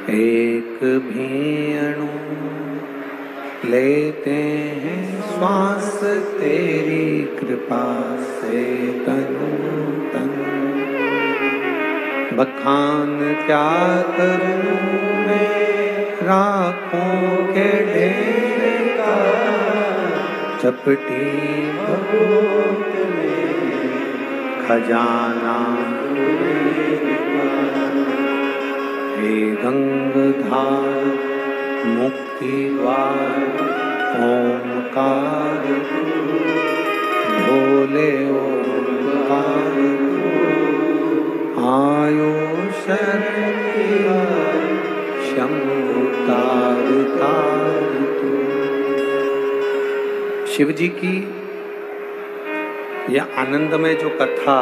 एक भी अणु लेते हैं श्वास तेरी कृपा से तनु तनु। बखान क्या करूं मैं राखों के ढेर का, चपटी भगोत में खजाना हे गंगधार मुक्ति द्वार ओंकार भोले ओंकार आयो शरण शंभु तार तार तू। शिव जी की यह आनंदमय जो कथा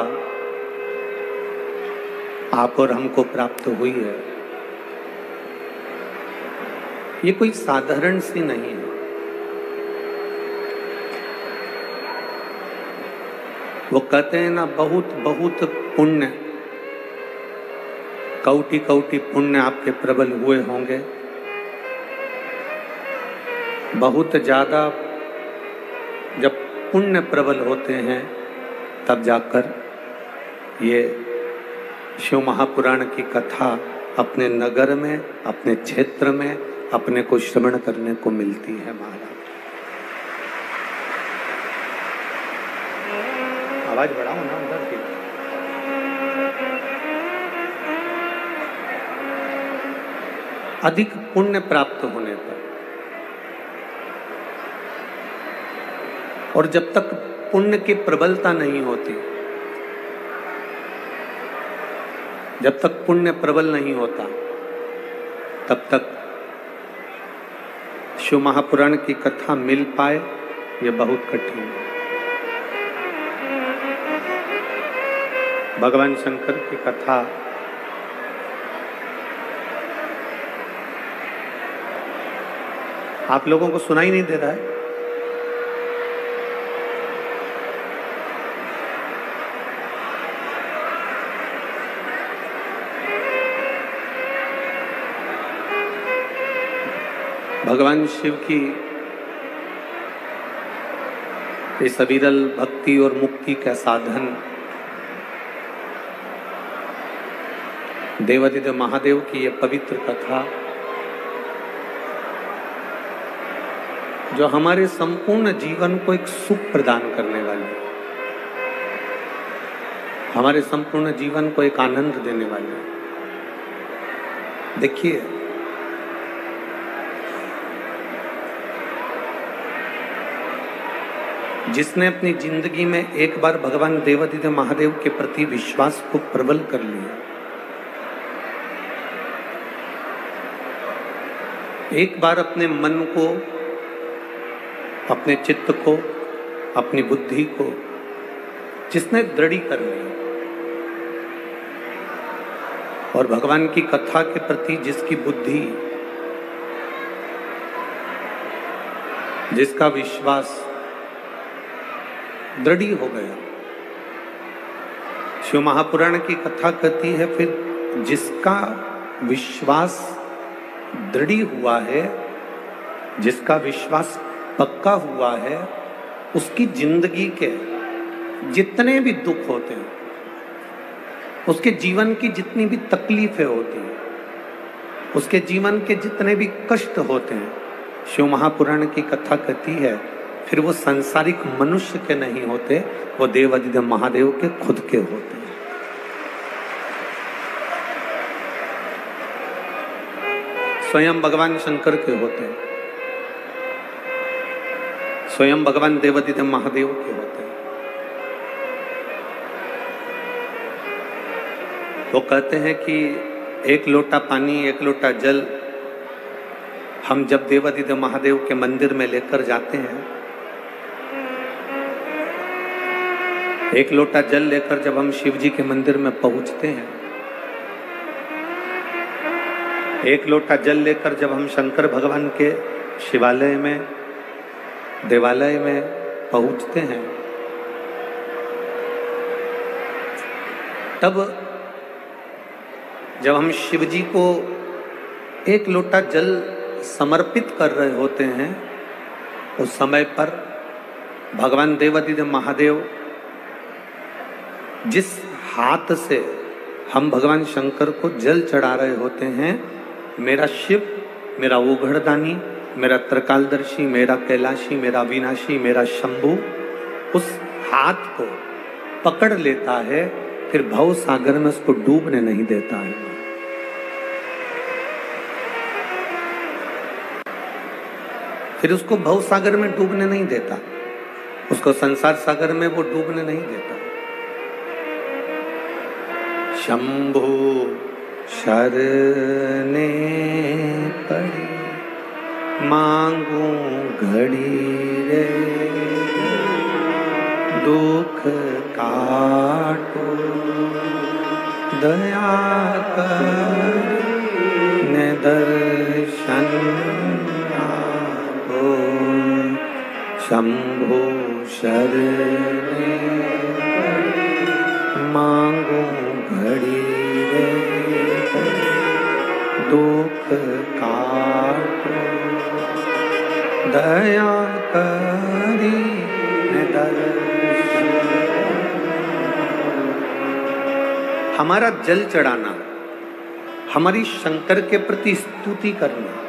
आप और हमको प्राप्त हुई है, ये कोई साधारण सी नहीं है। वो कहते हैं ना, बहुत बहुत पुण्य, कौटि कौटि पुण्य आपके प्रबल हुए होंगे। बहुत ज्यादा जब पुण्य प्रबल होते हैं तब जाकर ये शिव महापुराण की कथा अपने नगर में, अपने क्षेत्र में अपने को श्रवण करने को मिलती है। महाराज आवाज बढ़ाओ ना उधर की। अधिक पुण्य प्राप्त होने पर, और जब तक पुण्य की प्रबलता नहीं होती, जब तक पुण्य प्रबल नहीं होता, तब तक शिव महापुराण की कथा मिल पाए ये बहुत कठिन है। भगवान शंकर की कथा आप लोगों को सुनाई नहीं दे रहा है? भगवान शिव की इस अविरल भक्ति और मुक्ति का साधन देवादिदेव महादेव की ये पवित्र कथा, जो हमारे संपूर्ण जीवन को एक सुख प्रदान करने वाली, हमारे संपूर्ण जीवन को एक आनंद देने वाली। देखिए, जिसने अपनी जिंदगी में एक बार भगवान देवादिदेव महादेव के प्रति विश्वास को प्रबल कर लिया, एक बार अपने मन को, अपने चित्त को, अपनी बुद्धि को जिसने दृढ़ी कर लिया, और भगवान की कथा के प्रति जिसकी बुद्धि, जिसका विश्वास दृढ़ हो गया। शिव महापुराण की कथा कहती है, फिर जिसका विश्वास दृढ़ हुआ है, जिसका विश्वास पक्का हुआ है, उसकी जिंदगी के जितने भी दुख होते हैं, उसके जीवन की जितनी भी तकलीफें होती हैं, उसके जीवन के जितने भी कष्ट होते हैं, शिव महापुराण की कथा कहती है फिर वो सांसारिक मनुष्य के नहीं होते, वो देवादिदेव महादेव के खुद के होते हैं। स्वयं भगवान शंकर के होते हैं, स्वयं भगवान देवादिदेव महादेव के होते हैं। वो कहते हैं कि एक लोटा पानी, एक लोटा जल हम जब देवादिदेव महादेव के मंदिर में लेकर जाते हैं, एक लोटा जल लेकर जब हम शिव जी के मंदिर में पहुंचते हैं, एक लोटा जल लेकर जब हम शंकर भगवान के शिवालय में, देवालय में पहुंचते हैं, तब जब हम शिव जी को एक लोटा जल समर्पित कर रहे होते हैं, उस समय पर भगवान देवादिदेव महादेव जिस हाथ से हम भगवान शंकर को जल चढ़ा रहे होते हैं, मेरा शिव, मेरा ओघड़दानी, मेरा त्रिकालदर्शी, मेरा कैलाशी, मेरा अविनाशी, मेरा शंभु उस हाथ को पकड़ लेता है, फिर भव सागर में उसको डूबने नहीं देता है। फिर उसको भव सागर में डूबने नहीं देता, उसको संसार सागर में वो डूबने नहीं देता। शंभु शरणे पड़ी मांगू घड़ी रे, दुख काटो दया कर ने दर्शन आपो। शंभु शरणे मांगू घड़ी रे, दुख काटो दया करी ने दर्शन। हमारा जल चढ़ाना, हमारी शंकर के प्रति स्तुति करना,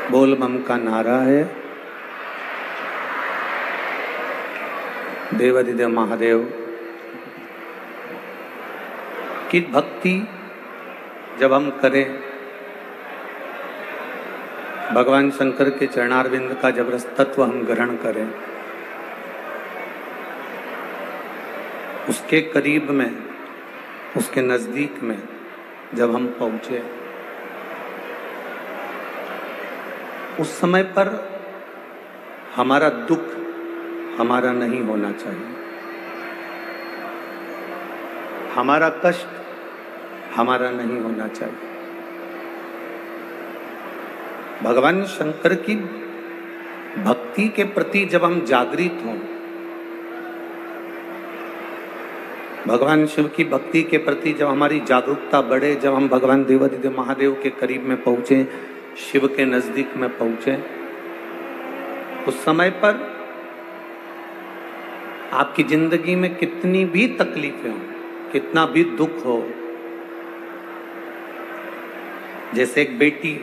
बोल बम का नारा है। देवादिदेव महादेव की भक्ति जब हम करें, भगवान शंकर के चरणारविंद का जब रस तत्व हम ग्रहण करें, उसके करीब में, उसके नजदीक में जब हम पहुंचे, उस समय पर हमारा दुख हमारा नहीं होना चाहिए, हमारा कष्ट हमारा नहीं होना चाहिए। भगवान शंकर की भक्ति के प्रति जब हम जागृत हों, भगवान शिव की भक्ति के प्रति जब हमारी जागरूकता बढ़े, जब हम भगवान देवादिदेव महादेव के करीब में पहुंचे, शिव के नजदीक में पहुंचे, उस समय पर आपकी जिंदगी में कितनी भी तकलीफें हो, कितना भी दुख हो, जैसे एक बेटी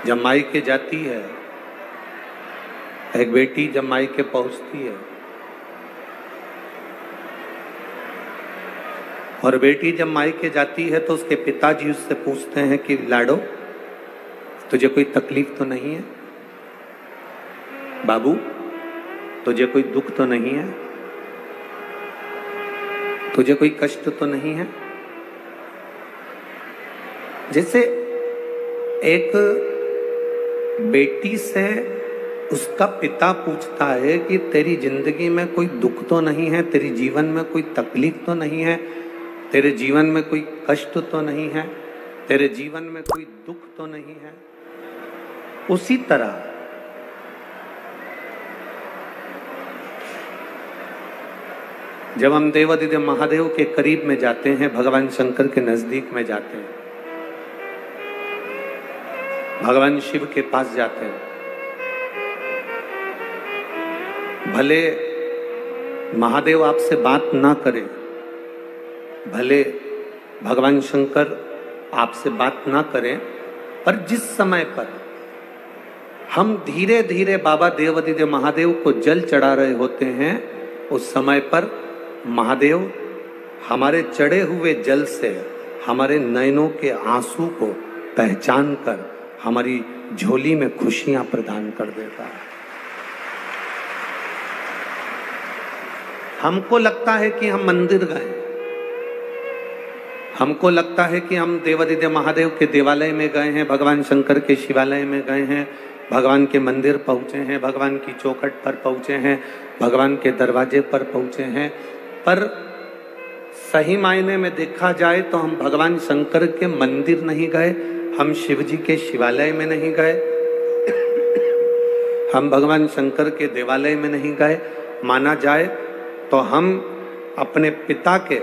जब मायके जाती है, एक बेटी जब मायके पहुंचती है और बेटी जब मायके जाती है तो उसके पिताजी उससे पूछते हैं कि लाडो, तुझे कोई तकलीफ तो नहीं है? बाबू, तुझे कोई दुख तो नहीं है? तुझे कोई कष्ट तो नहीं है? जैसे एक बेटी से उसका पिता पूछता है कि तेरी जिंदगी में कोई दुख तो नहीं है, तेरी जीवन में कोई तकलीफ तो नहीं है, तेरे जीवन में कोई कष्ट तो नहीं है, तेरे जीवन में कोई दुख तो नहीं है। उसी तरह जब हम देवादिदेव महादेव के करीब में जाते हैं, भगवान शंकर के नजदीक में जाते हैं, भगवान शिव के पास जाते हैं, भले महादेव आपसे बात ना करें, भले भगवान शंकर आपसे बात ना करें, पर जिस समय पर हम धीरे धीरे बाबा देवादिदेव महादेव को जल चढ़ा रहे होते हैं, उस समय पर महादेव हमारे चढ़े हुए जल से हमारे नयनों के आंसू को पहचान कर हमारी झोली में खुशियां प्रदान कर देता है। हमको लगता है कि हम मंदिर गए, हमको लगता है कि हम देवादिदेव महादेव के देवालय में गए हैं, भगवान शंकर के शिवालय में गए हैं, भगवान के मंदिर पहुंचे हैं, भगवान की चौखट पर पहुंचे हैं, भगवान के दरवाजे पर पहुंचे हैं। पर सही मायने में देखा जाए तो हम भगवान शंकर के मंदिर नहीं गए, हम शिव जी के शिवालय में नहीं गए, हम भगवान शंकर के देवालय में नहीं गए। माना जाए तो हम अपने पिता के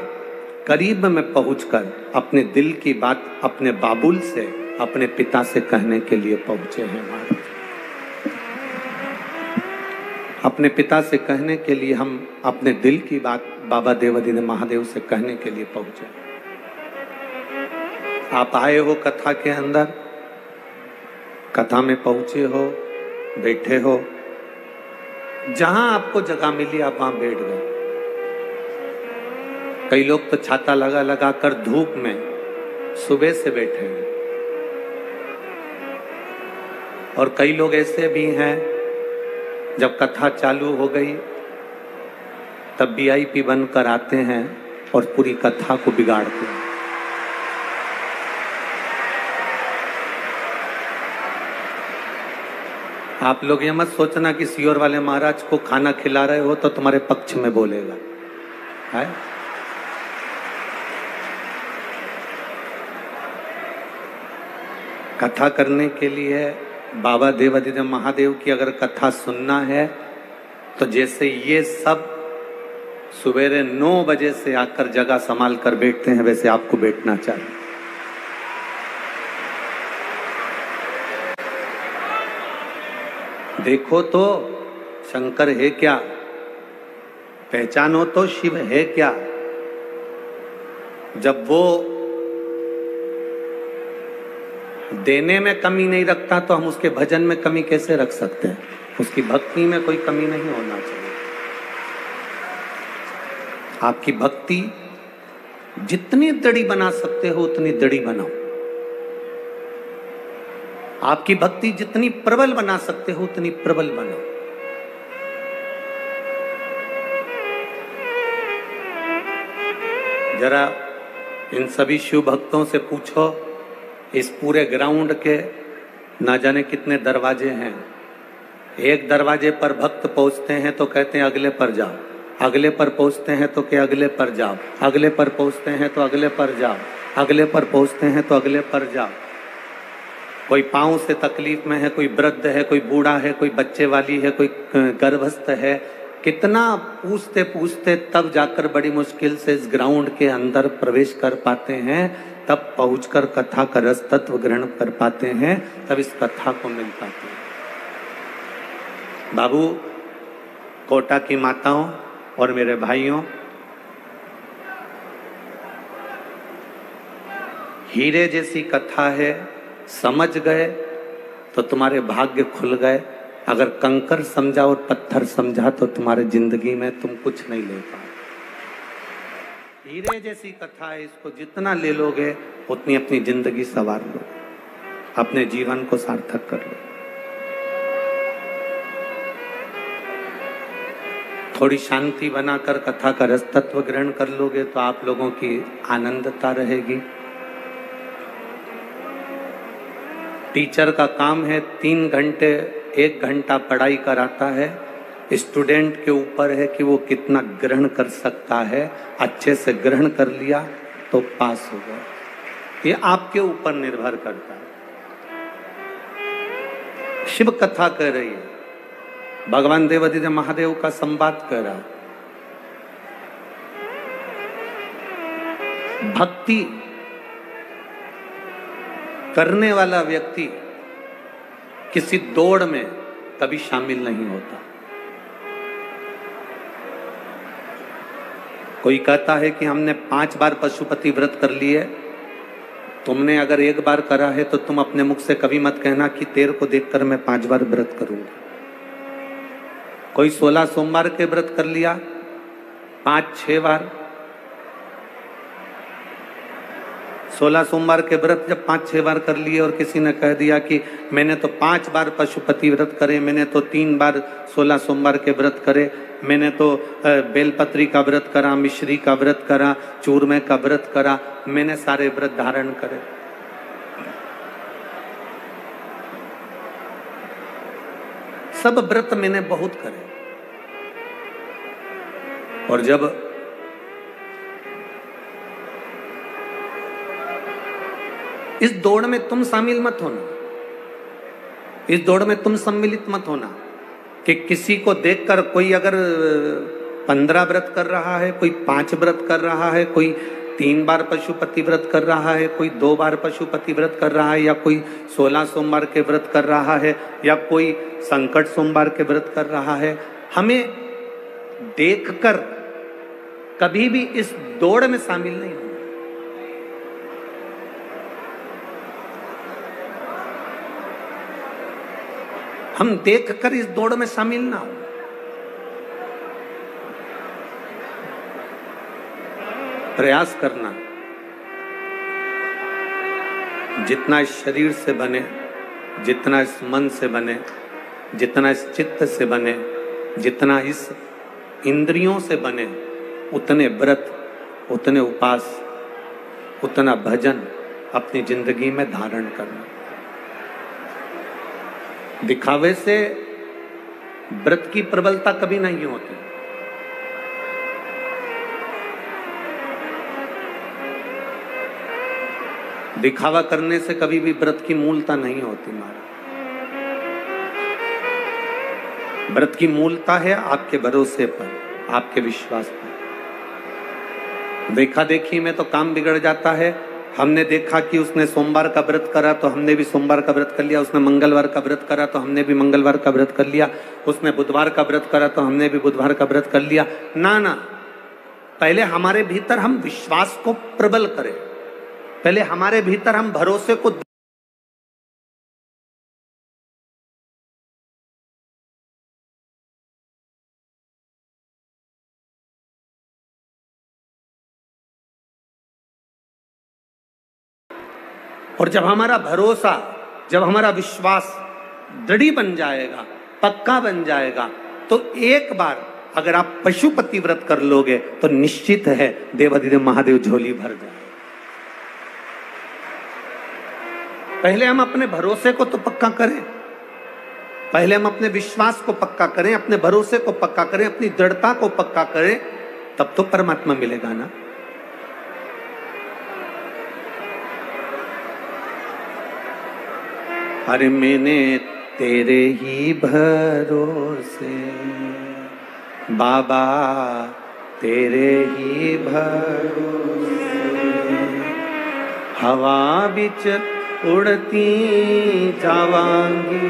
करीब में पहुंचकर अपने दिल की बात अपने बाबुल से, अपने पिता से कहने के लिए पहुंचे हैं। अपने पिता से कहने के लिए हम अपने दिल की बात बाबा देवादिदेव महादेव से कहने के लिए पहुंचे। आप आए हो कथा के अंदर, कथा में पहुंचे हो, बैठे हो, जहां आपको जगह मिली आप वहां बैठ गए। कई लोग तो छाता लगा लगा कर धूप में सुबह से बैठे हैं, और कई लोग ऐसे भी हैं जब कथा चालू हो गई तब VIP बनकर आते हैं और पूरी कथा को बिगाड़ते हैं। आप लोग ये मत सोचना कि सियोर वाले महाराज को खाना खिला रहे हो तो तुम्हारे पक्ष में बोलेगा, है? कथा करने के लिए बाबा देवादिदेव महादेव की अगर कथा सुनना है तो जैसे ये सब सवेरे 9 बजे से आकर जगह संभाल कर बैठते हैं, वैसे आपको बैठना चाहिए। देखो तो शंकर है क्या, पहचानो तो शिव है क्या। जब वो देने में कमी नहीं रखता तो हम उसके भजन में कमी कैसे रख सकते हैं? उसकी भक्ति में कोई कमी नहीं होना चाहिए। आपकी भक्ति जितनी दड़ी बना सकते हो उतनी दड़ी बनाओ, आपकी भक्ति जितनी प्रबल बना सकते हो उतनी प्रबल बनाओ। जरा इन सभी शिव भक्तों से पूछो, इस पूरे ग्राउंड के ना जाने कितने दरवाजे हैं। एक दरवाजे पर भक्त पहुंचते हैं तो कहते हैं अगले पर जाओ, अगले पर पहुंचते हैं तो क्या अगले पर जाओ, अगले पर पहुंचते हैं तो अगले पर जाओ, अगले पर पहुंचते हैं तो अगले पर जाओ। कोई पाँव से तकलीफ में है, कोई वृद्ध है, कोई बूढ़ा है, कोई बच्चे वाली है, कोई गर्भस्थ है। कितना पूछते पूछते तब जाकर बड़ी मुश्किल से इस ग्राउंड के अंदर प्रवेश कर पाते हैं, तब पहुंचकर कथा का रस तत्व ग्रहण कर पाते हैं, तब इस कथा को मिल पाते हैं। बाबू, कोटा की माताओं और मेरे भाइयों, हीरे जैसी कथा है, समझ गए तो तुम्हारे भाग्य खुल गए। अगर कंकर समझा और पत्थर समझा तो तुम्हारे जिंदगी में तुम कुछ नहीं ले पाओ। हीरे जैसी कथा है, इसको जितना ले लोगे उतनी अपनी जिंदगी संवार लो, अपने जीवन को सार्थक कर लो। थोड़ी शांति बनाकर कथा का रस तत्व ग्रहण कर लोगे तो आप लोगों की आनंदता रहेगी। टीचर का काम है 3 घंटे 1 घंटा पढ़ाई कराता है, स्टूडेंट के ऊपर है कि वो कितना ग्रहण कर सकता है। अच्छे से ग्रहण कर लिया तो पास होगा, ये आपके ऊपर निर्भर करता है। शिव कथा कह रही है, भगवान देवादिदेव महादेव का संवाद कर रहा है। भक्ति करने वाला व्यक्ति किसी दौड़ में कभी शामिल नहीं होता। कोई कहता है कि हमने 5 बार पशुपति व्रत कर लिए, तुमने अगर 1 बार करा है तो तुम अपने मुख से कभी मत कहना कि तेरे को देखकर मैं 5 बार व्रत करूंगा। कोई 16 सोमवार के व्रत कर लिया 5-6 बार, 16 सोमवार के व्रत जब 5-6 बार कर लिए और किसी ने कह दिया कि मैंने तो 5 बार पशुपति व्रत करे, मैंने तो 3 बार 16 सोमवार के व्रत करे, मैंने तो बेलपत्री का व्रत करा, मिश्री का व्रत करा, चूरमे का व्रत करा, मैंने सारे व्रत धारण करे। सब व्रत मैंने बहुत करे। और जब इस दौड़ में तुम शामिल मत होना, इस दौड़ में तुम सम्मिलित मत होना कि किसी को देखकर कोई अगर 15 व्रत कर रहा है, कोई 5 व्रत कर रहा है, कोई 3 बार पशुपति व्रत कर रहा है, कोई 2 बार पशुपति व्रत कर रहा है, या कोई 16 सोमवार के व्रत कर रहा है, या कोई संकट सोमवार के व्रत कर रहा है। हमें देखकर कभी भी इस दौड़ में शामिल नहीं होना। हम देखकर इस दौड़ में शामिल ना हो। प्रयास करना जितना इस शरीर से बने, जितना इस मन से बने, जितना इस चित्त से बने, जितना इस इंद्रियों से बने, उतने व्रत, उतने उपास, उतना भजन अपनी जिंदगी में धारण करना। दिखावे से व्रत की प्रबलता कभी नहीं होती। दिखावा करने से कभी भी व्रत की मूलता नहीं होती। महाराज, व्रत की मूलता है आपके भरोसे पर, आपके विश्वास पर। देखा देखी में तो काम बिगड़ जाता है। हमने देखा कि उसने सोमवार का व्रत करा तो हमने भी सोमवार का व्रत कर लिया, उसने मंगलवार का व्रत करा तो हमने भी मंगलवार का व्रत कर लिया, उसने बुधवार का व्रत करा तो हमने भी बुधवार का व्रत कर लिया। ना ना, पहले हमारे भीतर हम विश्वास को प्रबल करें, पहले हमारे भीतर हम भरोसे को, और जब हमारा भरोसा, जब हमारा विश्वास दृढ़ बन जाएगा, पक्का बन जाएगा, तो एक बार अगर आप पशुपति व्रत कर लोगे तो निश्चित है देवाधिदेव महादेव झोली भर जाए। पहले हम अपने भरोसे को तो पक्का करें, पहले हम अपने विश्वास को पक्का करें, अपने भरोसे को पक्का करें, अपनी दृढ़ता को पक्का करें, तब तो परमात्मा मिलेगा ना। अरे मैंने तेरे ही भरोसे बाबा, तेरे ही भरोसे हवा बिच उड़ती जावांगी,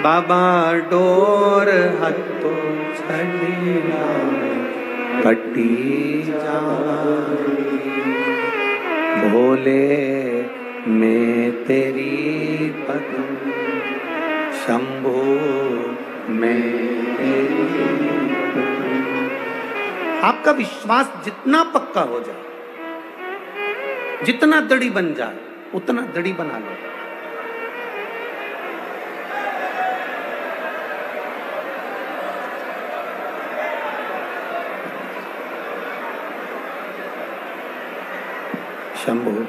बाबा डोर हथों छड़िया कटी जावांगी, भोले मैं तेरी पदम, शंभो मैं तेरी पदम। आपका विश्वास जितना पक्का हो जाए, जितना दृढ़ बन जाए, उतना दृढ़ बना लो। शंभु।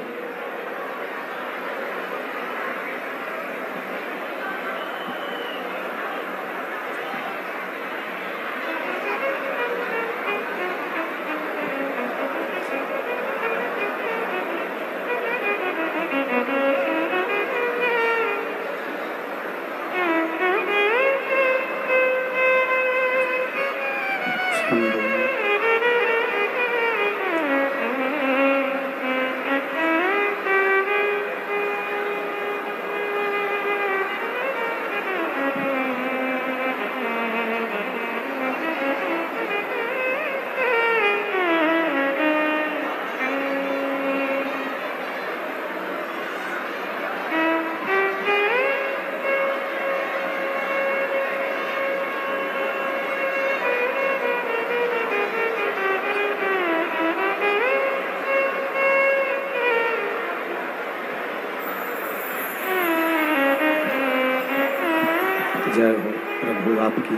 जय हो प्रभु आपकी।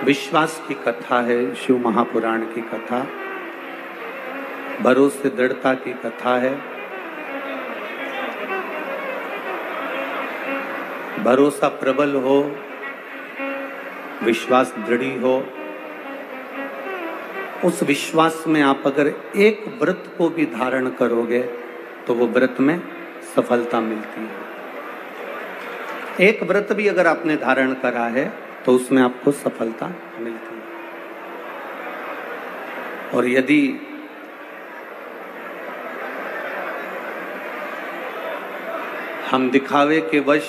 विश्वास की कथा है, शिव महापुराण की कथा, भरोसे दृढ़ता की कथा है। भरोसा प्रबल हो, विश्वास दृढ़ हो, उस विश्वास में आप अगर एक व्रत को भी धारण करोगे तो वो व्रत में सफलता मिलती है। एक व्रत भी अगर आपने धारण करा है तो उसमें आपको सफलता मिलती है। और यदि हम दिखावे के वश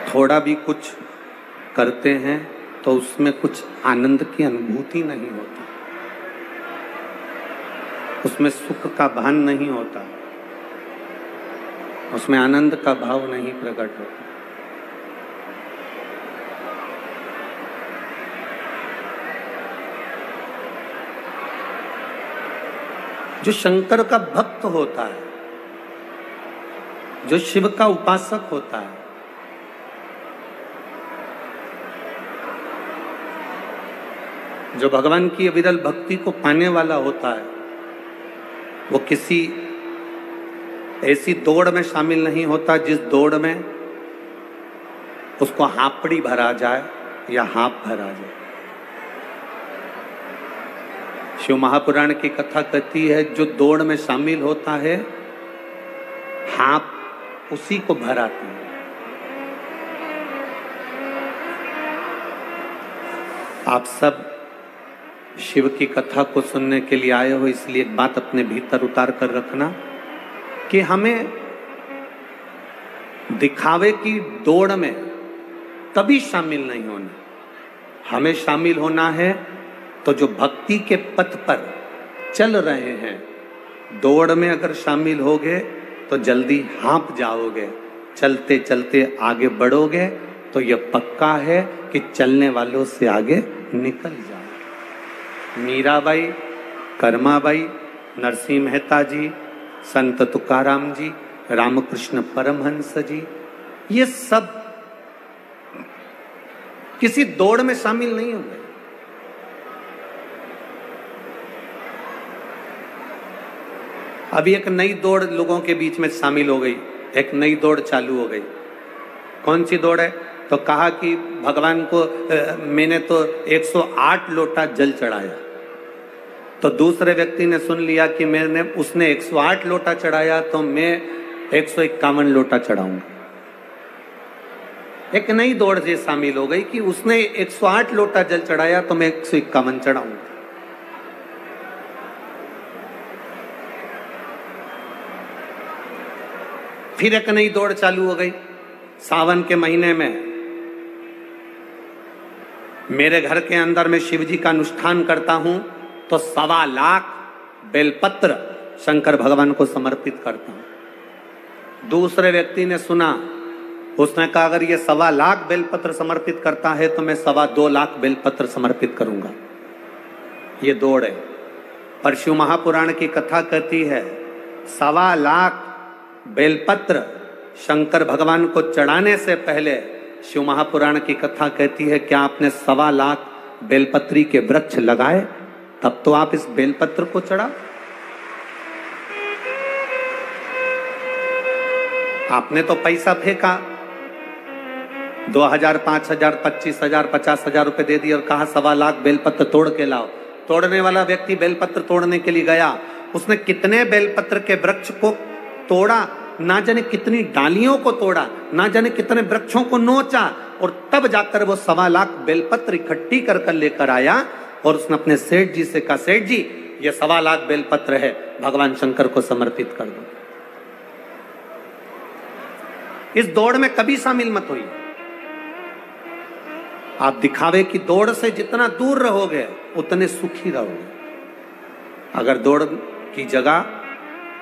थोड़ा भी कुछ करते हैं तो उसमें कुछ आनंद की अनुभूति नहीं होती, उसमें सुख का भान नहीं होता, उसमें आनंद का भाव नहीं प्रकट होता। जो शंकर का भक्त होता है, जो शिव का उपासक होता है, जो भगवान की अविरल भक्ति को पाने वाला होता है, वो किसी ऐसी दौड़ में शामिल नहीं होता जिस दौड़ में उसको हापड़ी भरा जाए या हाप भरा जाए। शिव महापुराण की कथा कहती है जो दौड़ में शामिल होता है, हाप उसी को भराती है। आप सब शिव की कथा को सुनने के लिए आए हो, इसलिए एक बात अपने भीतर उतार कर रखना कि हमें दिखावे की दौड़ में कभी शामिल नहीं होना। हमें शामिल होना है तो जो भक्ति के पथ पर चल रहे हैं, दौड़ में अगर शामिल होगे तो जल्दी हाँप जाओगे, चलते चलते आगे बढ़ोगे तो यह पक्का है कि चलने वालों से आगे निकल जाओगे। मीराबाई, कर्माबाई, नरसिंह मेहता जी, संत तुकाराम जी, रामकृष्ण परमहंस जी, ये सब किसी दौड़ में शामिल नहीं हुए। अभी एक नई दौड़ लोगों के बीच में शामिल हो गई, एक नई दौड़ चालू हो गई। कौन सी दौड़ है? तो कहा कि भगवान को मैंने तो 108 लोटा जल चढ़ाया। तो दूसरे व्यक्ति ने सुन लिया कि उसने 108 लोटा चढ़ाया तो मैं 151 लोटा चढ़ाऊंगा। एक नई दौड़ से शामिल हो गई कि उसने 108 लोटा जल चढ़ाया तो मैं 151 चढ़ाऊंगा। फिर एक नई दौड़ चालू हो गई। सावन के महीने में मेरे घर के अंदर मैं शिव जी का अनुष्ठान करता हूं तो 1.25 लाख बेलपत्र शंकर भगवान को समर्पित करता हूं। दूसरे व्यक्ति ने सुना, उसने कहा अगर ये 1.25 लाख बेलपत्र समर्पित करता है तो मैं 2.25 लाख बेलपत्र समर्पित करूंगा। ये दौड़ है। पर शिव महापुराण की कथा कहती है 1.25 लाख बेलपत्र शंकर भगवान को चढ़ाने से पहले शिव महापुराण की कथा कहती है क्या आपने 1.25 लाख बेलपत्री के वृक्ष लगाए, तब तो आप इस बेलपत्र को चढ़ा। आपने तो पैसा फेंका, 2000, 5000, 25,000, 50,000 रुपए दे दिए और कहा 1.25 लाख बेलपत्र तोड़ के लाओ। तोड़ने वाला व्यक्ति बेलपत्र तोड़ने के लिए गया, उसने कितने बेलपत्र के वृक्ष को तोड़ा, ना जाने कितनी डालियों को तोड़ा, ना जाने कितने वृक्षों को नोचा, और तब जाकर वो 1.25 लाख बेलपत्र इकट्ठी कर लेकर आया। और उसने अपने सेठ जी से कहा, सेठ जी ये 1.25 लाख बेलपत्र है, भगवान शंकर को समर्पित कर दो। इस दौड़ में कभी शामिल मत होइए। आप दिखावे की दौड़ से जितना दूर रहोगे उतने सुखी रहोगे। अगर दौड़ की जगह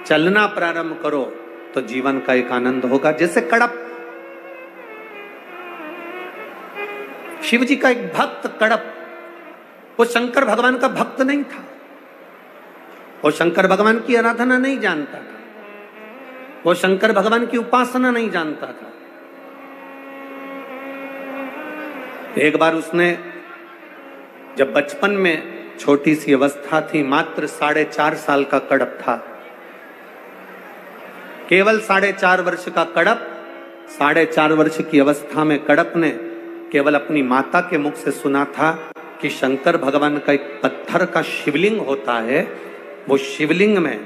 चलना प्रारंभ करो तो जीवन का एक आनंद होगा। जैसे कड़प, शिव जी का एक भक्त कड़प, वो शंकर भगवान का भक्त नहीं था, वो शंकर भगवान की आराधना नहीं जानता था, वो शंकर भगवान की उपासना नहीं जानता था। एक बार उसने, जब बचपन में छोटी सी अवस्था थी, मात्र 4.5 साल का कड़प था, केवल 4.5 वर्ष का कड़प, 4.5 वर्ष की अवस्था में कड़प ने केवल अपनी माता के मुख से सुना था कि शंकर भगवान का एक पत्थर का शिवलिंग होता है, वो शिवलिंग में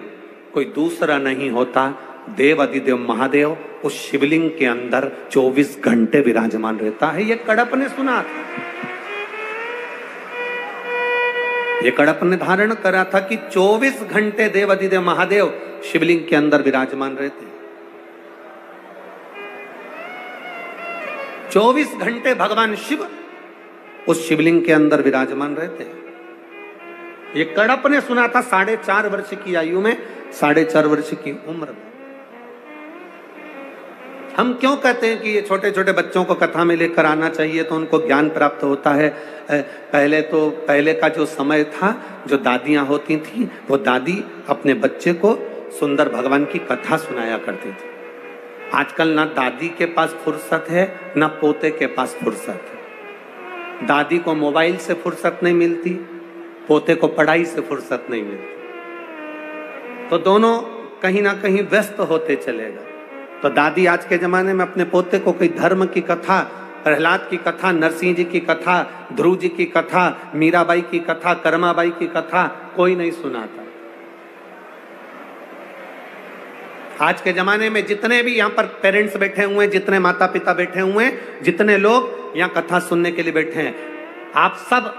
कोई दूसरा नहीं होता, देव अधिदेव महादेव उस शिवलिंग के अंदर 24 घंटे विराजमान रहता है। ये कड़प ने सुना था, ये कड़प ने धारण करा था कि 24 घंटे देव अधिदेव महादेव शिवलिंग के अंदर विराजमान रहते हैं। 24 घंटे भगवान शिव उस शिवलिंग के अंदर विराजमान रहते हैं। ये कड़प ने सुना था 4.5 वर्ष की आयु में, 4.5 वर्ष की उम्र में। हम क्यों कहते हैं कि ये छोटे छोटे बच्चों को कथा में लेकर आना चाहिए तो उनको ज्ञान प्राप्त होता है। पहले का जो समय था, जो दादियां होती थी, वो दादी अपने बच्चे को सुंदर भगवान की कथा सुनाया करती थी। आजकल ना दादी के पास फुर्सत है, ना पोते के पास फुर्सत है। दादी को मोबाइल से फुर्सत नहीं मिलती, पोते को पढ़ाई से फुर्सत नहीं मिलती, तो दोनों कहीं ना कहीं व्यस्त होते चलेगा। तो दादी आज के जमाने में अपने पोते को कोई धर्म की कथा, प्रहलाद की कथा, नरसिंह जी की कथा, ध्रुव जी की कथा, मीराबाई की कथा, कर्माबाई की कथा कोई नहीं सुनाता। आज के जमाने में जितने भी यहाँ पर पेरेंट्स बैठे हुए हैं, जितने माता पिता बैठे हुए हैं, जितने लोग यहाँ कथा सुनने के लिए बैठे हैं, आप सब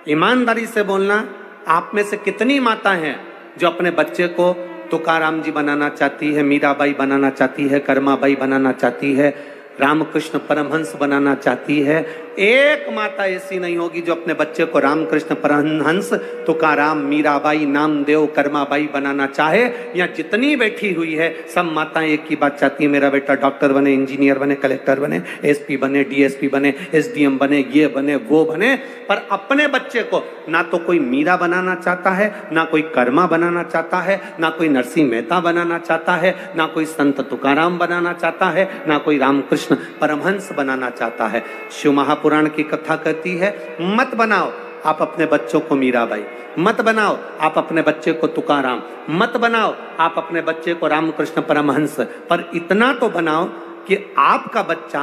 ईमानदारी से बोलना, आप में से कितनी माता हैं जो अपने बच्चे को तुकाराम जी बनाना चाहती है, मीराबाई बनाना चाहती है, कर्माबाई बनाना चाहती है, रामकृष्ण परमहंस बनाना चाहती है। एक माता ऐसी नहीं होगी जो अपने बच्चे को रामकृष्ण परमहंस, तुकाराम, मीराबाई, नामदेव, कर्माबाई बनाना चाहे। या जितनी बैठी हुई है सब माताएं एक ही बात चाहती है, मेरा बेटा डॉक्टर बने, इंजीनियर बने, कलेक्टर बने, एसपी बने, डीएसपी बने, एसडीएम बने, ये बने, वो बने। पर अपने बच्चे को ना तो कोई मीरा बनाना चाहता है, ना कोई कर्मा बनाना चाहता है, ना कोई नरसिंह मेहता बनाना चाहता है, ना कोई संत तुकाराम बनाना चाहता है, ना कोई रामकृष्ण परमहंस बनाना चाहता है। शिव महापुराण की कथा कहती है, मत बनाओ आप अपने बच्चों को मीराबाई, मत बनाओ आप अपने बच्चे को तुकाराम, मत बनाओ आप अपने बच्चे को रामकृष्ण परमहंस, पर इतना तो बनाओ कि आपका बच्चा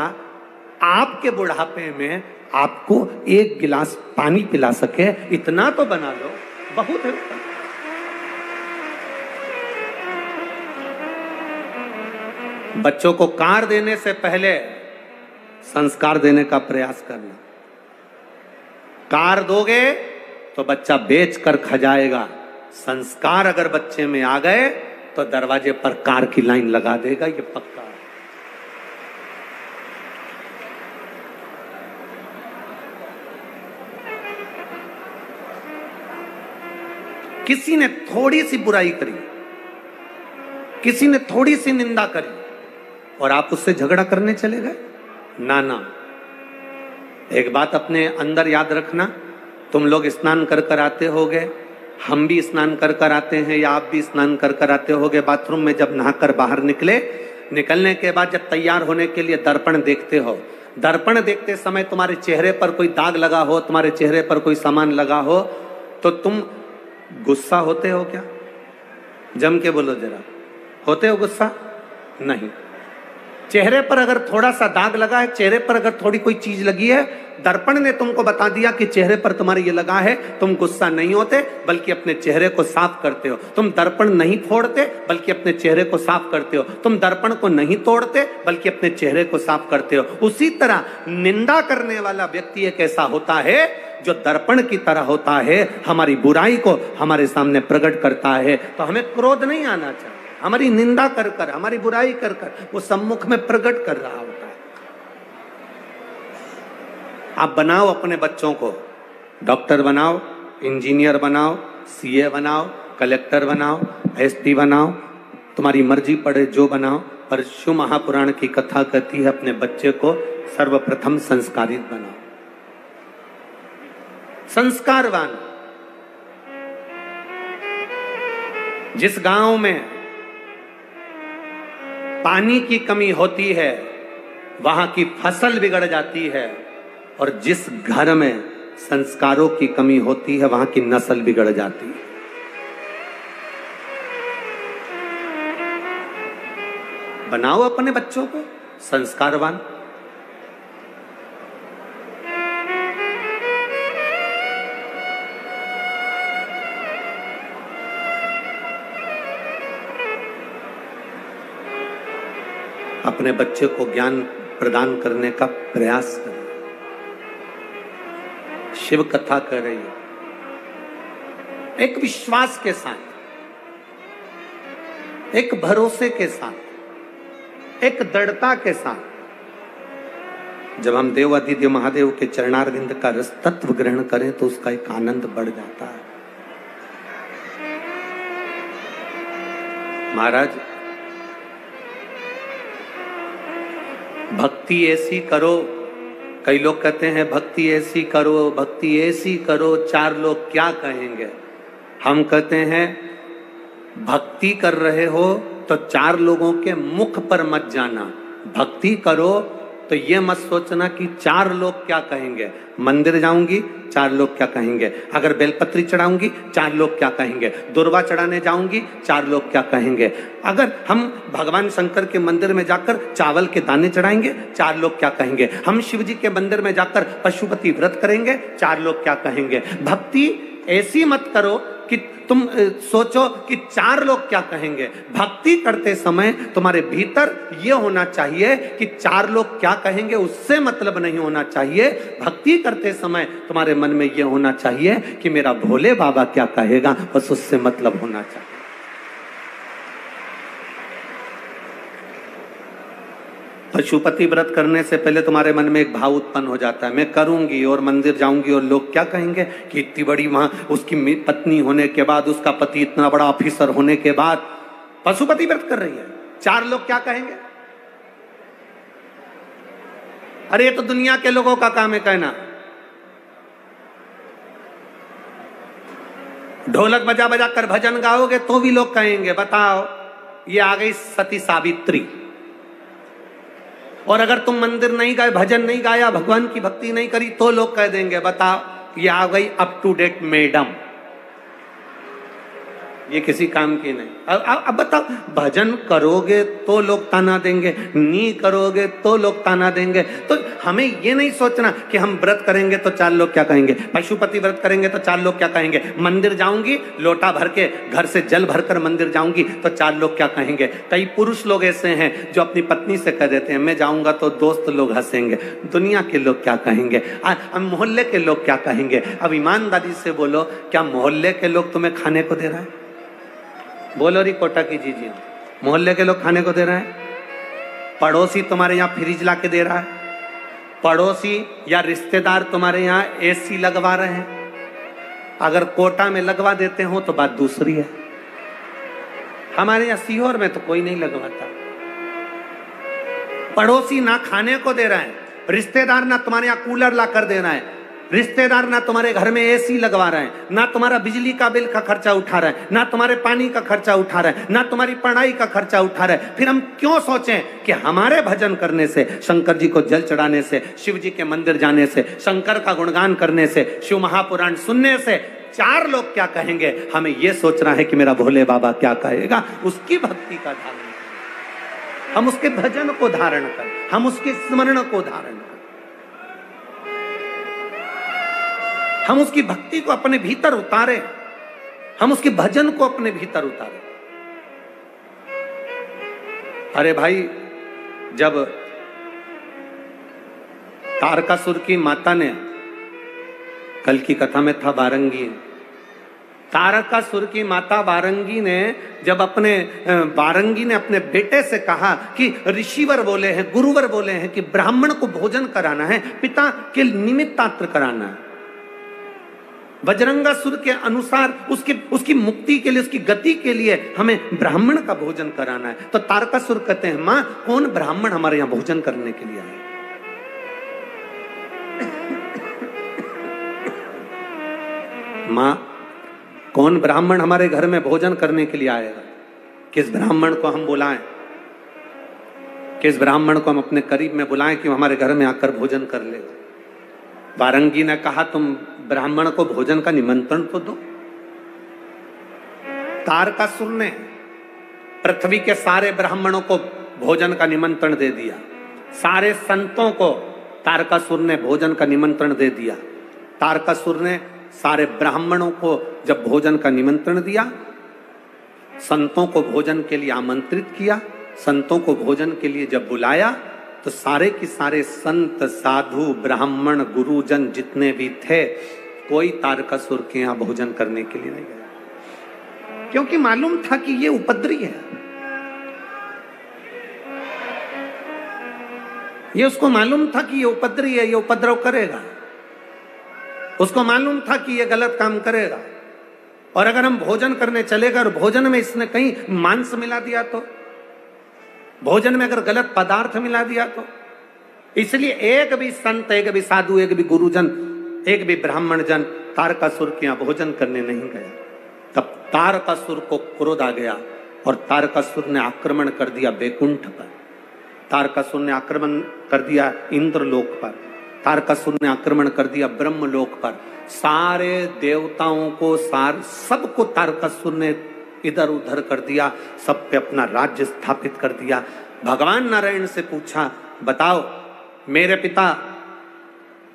आपके बुढ़ापे में आपको 1 गिलास पानी पिला सके। इतना तो बना लो, बहुत है। बच्चों को कार देने से पहले संस्कार देने का प्रयास करना। कार दोगे तो बच्चा बेच कर खा जाएगा, संस्कार अगर बच्चे में आ गए तो दरवाजे पर कार की लाइन लगा देगा, ये पक्का है। किसी ने थोड़ी सी बुराई करी, किसी ने थोड़ी सी निंदा करी और आप उससे झगड़ा करने चले गए? ना ना। एक बात अपने अंदर याद रखना, तुम लोग स्नान कर कर आते होगे, हम भी स्नान कर कर आते हैं, या आप भी स्नान कर कर आते होगे। बाथरूम में जब नहाकर बाहर निकलने के बाद जब तैयार होने के लिए दर्पण देखते हो, दर्पण देखते समय तुम्हारे चेहरे पर कोई दाग लगा हो, तुम्हारे चेहरे पर कोई सामान लगा हो, तो तुम गुस्सा होते हो क्या? जम के बोलो जरा, होते हो गुस्सा? नहीं। चेहरे पर अगर थोड़ा सा दाग लगा है, चेहरे पर अगर थोड़ी कोई चीज लगी है, दर्पण ने तुमको बता दिया कि चेहरे पर तुम्हारे ये लगा है, तुम गुस्सा नहीं होते बल्कि अपने चेहरे को साफ करते हो। तुम दर्पण नहीं फोड़ते बल्कि अपने चेहरे को साफ करते हो। तुम दर्पण को नहीं तोड़ते बल्कि अपने चेहरे को साफ करते हो। उसी तरह निंदा करने वाला व्यक्ति एक ऐसा होता है जो दर्पण की तरह होता है, हमारी बुराई को हमारे सामने प्रकट करता है। तो हमें क्रोध नहीं आना चाहिए, हमारी निंदा कर कर, हमारी बुराई कर कर वो सम्मुख में प्रकट कर रहा होता है। आप बनाओ अपने बच्चों को, डॉक्टर बनाओ, इंजीनियर बनाओ, सीए बनाओ, कलेक्टर बनाओ, एसपी बनाओ, तुम्हारी मर्जी पड़े जो बनाओ, पर शिव महापुराण की कथा कहती है अपने बच्चे को सर्वप्रथम संस्कारित बनाओ, संस्कारवान। जिस गांव में पानी की कमी होती है वहां की फसल बिगड़ जाती है, और जिस घर में संस्कारों की कमी होती है वहां की नस्ल बिगड़ जाती है। बनाओ अपने बच्चों को संस्कारवान। अपने बच्चे को ज्ञान प्रदान करने का प्रयास करें। शिव कथा कर रही है एक विश्वास के साथ, एक भरोसे के साथ, एक दृढ़ता के साथ। जब हम देवाधिदेव महादेव के चरणारविंद का रस तत्व ग्रहण करें तो उसका एक आनंद बढ़ जाता है। महाराज, भक्ति ऐसी करो, कई लोग कहते हैं भक्ति ऐसी करो, भक्ति ऐसी करो, चार लोग क्या कहेंगे। हम कहते हैं भक्ति कर रहे हो तो चार लोगों के मुख पर मत जाना। भक्ति करो तो ये मत सोचना कि चार लोग क्या कहेंगे। मंदिर जाऊंगी, चार लोग क्या कहेंगे। अगर बेलपत्री चढ़ाऊंगी, चार लोग क्या कहेंगे। दुर्वा चढ़ाने जाऊंगी, चार लोग क्या कहेंगे। अगर हम भगवान शंकर के मंदिर में जाकर चावल के दाने चढ़ाएंगे, चार लोग क्या कहेंगे। हम शिव जी के मंदिर में जाकर पशुपति व्रत करेंगे, चार लोग क्या कहेंगे। भक्ति ऐसी मत करो कि तुम सोचो कि चार लोग क्या कहेंगे। भक्ति करते समय तुम्हारे भीतर यह होना चाहिए कि चार लोग क्या कहेंगे, उससे मतलब नहीं होना चाहिए। भक्ति करते समय तुम्हारे मन में यह होना चाहिए कि मेरा भोले बाबा क्या कहेगा, बस उससे मतलब होना चाहिए। पशुपति व्रत करने से पहले तुम्हारे मन में एक भाव उत्पन्न हो जाता है, मैं करूंगी और मंदिर जाऊंगी और लोग क्या कहेंगे कि इतनी बड़ी वहां उसकी पत्नी होने के बाद, उसका पति इतना बड़ा ऑफिसर होने के बाद पशुपति व्रत कर रही है, चार लोग क्या कहेंगे। अरे ये तो दुनिया के लोगों का काम है कहना। ढोलक बजा बजा कर भजन गाओगे तो भी लोग कहेंगे, बताओ ये आ गई सती सावित्री। और अगर तुम मंदिर नहीं गए, भजन नहीं गाया, भगवान की भक्ति नहीं करी, तो लोग कह देंगे बताओ ये आ गई अप टू डेट मैडम, ये किसी काम की नहीं। अब बताओ, भजन करोगे तो लोग ताना देंगे, नहीं करोगे तो लोग ताना देंगे। तो हमें ये नहीं सोचना कि हम व्रत करेंगे तो चार लोग क्या कहेंगे, पशुपति व्रत करेंगे तो चार लोग क्या कहेंगे, मंदिर जाऊंगी लोटा भर के, घर से जल भरकर मंदिर जाऊंगी तो चार लोग क्या कहेंगे। कई पुरुष लोग ऐसे हैं जो अपनी पत्नी से कह देते हैं मैं जाऊंगा तो दोस्त लोग हंसेंगे, दुनिया के लोग क्या कहेंगे, मोहल्ले के लोग क्या कहेंगे। अब ईमानदारी से बोलो, क्या मोहल्ले के लोग तुम्हें खाने को दे रहा है? बोलो री कोटा की जी, मोहल्ले के लोग खाने को दे रहे हैं? पड़ोसी तुम्हारे यहाँ फ्रिज ला के दे रहा है? पड़ोसी या रिश्तेदार तुम्हारे यहाँ एसी लगवा रहे हैं? अगर कोटा में लगवा देते हो तो बात दूसरी है। हमारे यहाँ सीहोर में तो कोई नहीं लगवाता। पड़ोसी ना खाने को दे रहा है, रिश्तेदार ना तुम्हारे यहाँ कूलर ला कर दे रहा है, रिश्तेदार ना तुम्हारे घर में एसी लगवा रहे हैं, ना तुम्हारा बिजली का बिल का खर्चा उठा रहे हैं, ना तुम्हारे पानी का खर्चा उठा रहे हैं, ना तुम्हारी पढ़ाई का खर्चा उठा रहे हैं, फिर हम क्यों सोचें कि हमारे भजन करने से, शंकर जी को जल चढ़ाने से, शिव जी के मंदिर जाने से, शंकर का गुणगान करने से, शिव महापुराण सुनने से चार लोग क्या कहेंगे, हमें यह सोचना है कि मेरा भोले बाबा क्या कहेगा। उसकी भक्ति का धारण करें, हम उसके भजन को धारण करें, हम उसके स्मरण को धारण करें, हम उसकी भक्ति को अपने भीतर उतारें, हम उसके भजन को अपने भीतर उतारें। अरे भाई, जब तारकासुर की माता ने, कल की कथा में था वारंगी, तारकासुर की माता वारंगी ने जब वारंगी ने अपने बेटे से कहा कि ऋषिवर बोले हैं, गुरुवर बोले हैं कि ब्राह्मण को भोजन कराना है, पिता के निमित्तात्र कराना है, बजरंगासुर के अनुसार उसकी मुक्ति के लिए, उसकी गति के लिए हमें ब्राह्मण का भोजन कराना है, तो तारकासुर कहते हैं, मां कौन ब्राह्मण हमारे यहां भोजन करने के लिए आए? मां कौन ब्राह्मण हमारे घर में भोजन करने के लिए आएगा? किस ब्राह्मण को हम बुलाएं, किस ब्राह्मण को हम अपने करीब में बुलाएं कि हमारे घर में आकर भोजन कर ले? वारंगी ने कहा, तुम ब्राह्मण को भोजन का निमंत्रण तो दो। तारकासुर ने पृथ्वी के सारे ब्राह्मणों को भोजन का निमंत्रण दे दिया, सारे संतों को तारकासुर ने भोजन का निमंत्रण दे दिया। तारकासुर ने सारे ब्राह्मणों को जब भोजन का निमंत्रण दिया, संतों को भोजन के लिए आमंत्रित किया, संतों को भोजन के लिए जब बुलाया, तो सारे के सारे संत, साधु, ब्राह्मण, गुरुजन जितने भी थे, कोई तारकासुर के यहां भोजन करने के लिए नहीं गया, क्योंकि मालूम था कि ये उपद्रवी है। ये उसको मालूम था कि ये उपद्रवी है, ये उपद्रव करेगा। उसको मालूम था कि ये गलत काम करेगा, और अगर हम भोजन करने चलेगा और भोजन में इसने कहीं मांस मिला दिया तो, भोजन में अगर गलत पदार्थ मिला दिया तो, इसलिए एक भी संत, एक भी साधु, एक भी गुरुजन, एक भी ब्राह्मण जन तारकासुर के यहां भोजन करने नहीं गया। तब तारकासुर को क्रोध आ गया और तारकासुर ने आक्रमण कर दिया बैकुंठ पर, तारकासुर ने आक्रमण कर दिया इंद्रलोक पर, तारकासुर ने आक्रमण कर दिया ब्रह्मलोक पर। सारे देवताओं को, सबको तारकासुर ने इधर उधर कर दिया, सब पे अपना राज्य स्थापित कर दिया। भगवान नारायण से पूछा, बताओ मेरे पिता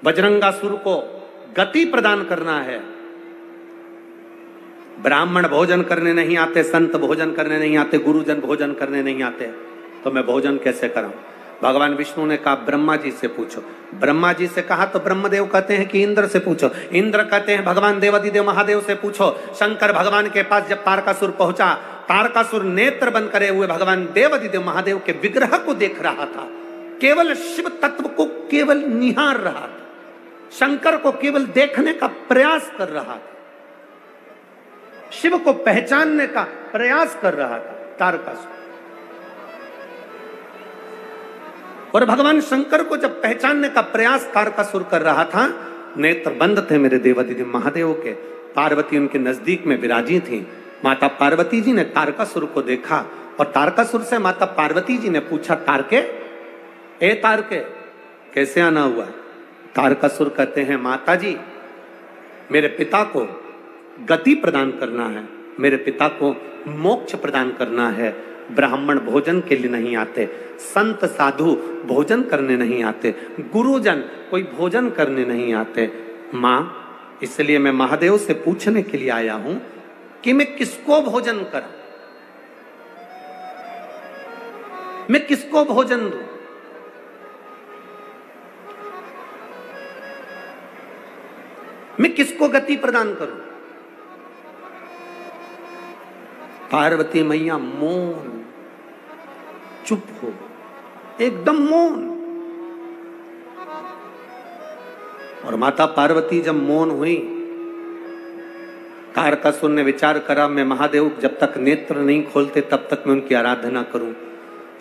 बजरंगासुर को गति प्रदान करना है, ब्राह्मण भोजन करने नहीं आते, संत भोजन करने नहीं आते, गुरुजन भोजन करने नहीं आते, तो मैं भोजन कैसे कराऊं? भगवान विष्णु ने कहा ब्रह्मा जी से पूछो। ब्रह्मा जी से कहा तो ब्रह्मदेव कहते हैं कि इंद्र से पूछो। इंद्र कहते हैं भगवान देवादिदेव महादेव से पूछो। शंकर भगवान के पास जब तारकासुर पहुंचा, तारकासुर नेत्र बंद करे हुए भगवान देवादिदेव महादेव के विग्रह को देख रहा था, केवल शिव तत्व को केवल निहार रहा था, शंकर को केवल देखने का प्रयास कर रहा था, शिव को पहचानने का प्रयास कर रहा था तारकासुर। और भगवान शंकर को जब पहचानने का प्रयास तारकासुर कर रहा था, नेत्र बंद थे मेरे देवादिदेव महादेव के, पार्वती उनके नजदीक में विराजी थी। माता पार्वती जी ने तारकासुर को देखा और तारकासुर से माता पार्वती जी ने पूछा, तारके, ए तारके, कैसे आना हुआ? तारकासुर कहते हैं, माता जी मेरे पिता को गति प्रदान करना है, मेरे पिता को मोक्ष प्रदान करना है, ब्राह्मण भोजन के लिए नहीं आते, संत साधु भोजन करने नहीं आते, गुरुजन कोई भोजन करने नहीं आते। मां, इसलिए मैं महादेव से पूछने के लिए आया हूं कि मैं किसको भोजन करूं, मैं किसको भोजन दूं? मैं किसको गति प्रदान करूं? पार्वती मैया मौन, चुप हो, एकदम मौन। और माता पार्वती जब मौन हुई, तारकासुर ने विचार करा, मैं महादेव जब तक नेत्र नहीं खोलते तब तक मैं उनकी आराधना करूं।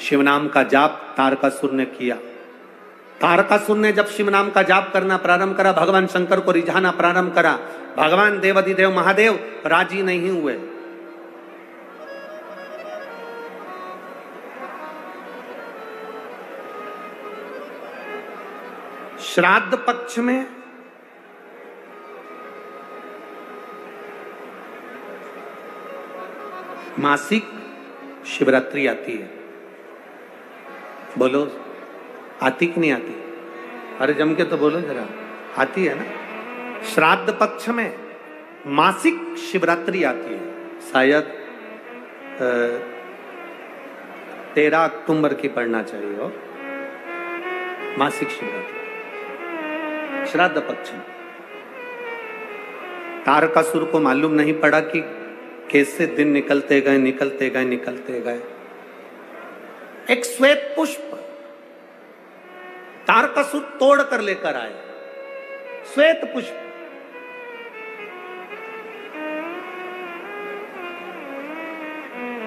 शिव नाम का जाप तारकासुर ने किया। तारकासुर ने जब शिव नाम का जाप करना प्रारंभ करा, भगवान शंकर को रिझाना प्रारंभ करा, भगवान देवाधिदेव महादेव राजी नहीं हुए। श्राद्ध पक्ष में मासिक शिवरात्रि आती है। बोलो, आती कि नहीं आती? अरे जम के तो बोलो जरा, आती है ना? श्राद्ध पक्ष में मासिक शिवरात्रि आती है, शायद 13 अक्टूबर की पढ़ना चाहिए हो, मासिक शिवरात्रि श्राद्ध पक्ष में। तारकासुर को मालूम नहीं पड़ा कि कैसे दिन निकलते गए निकलते गए निकलते गए। एक श्वेत पुष्प तारकासुर तोड़ कर लेकर आए, श्वेत पुष्प।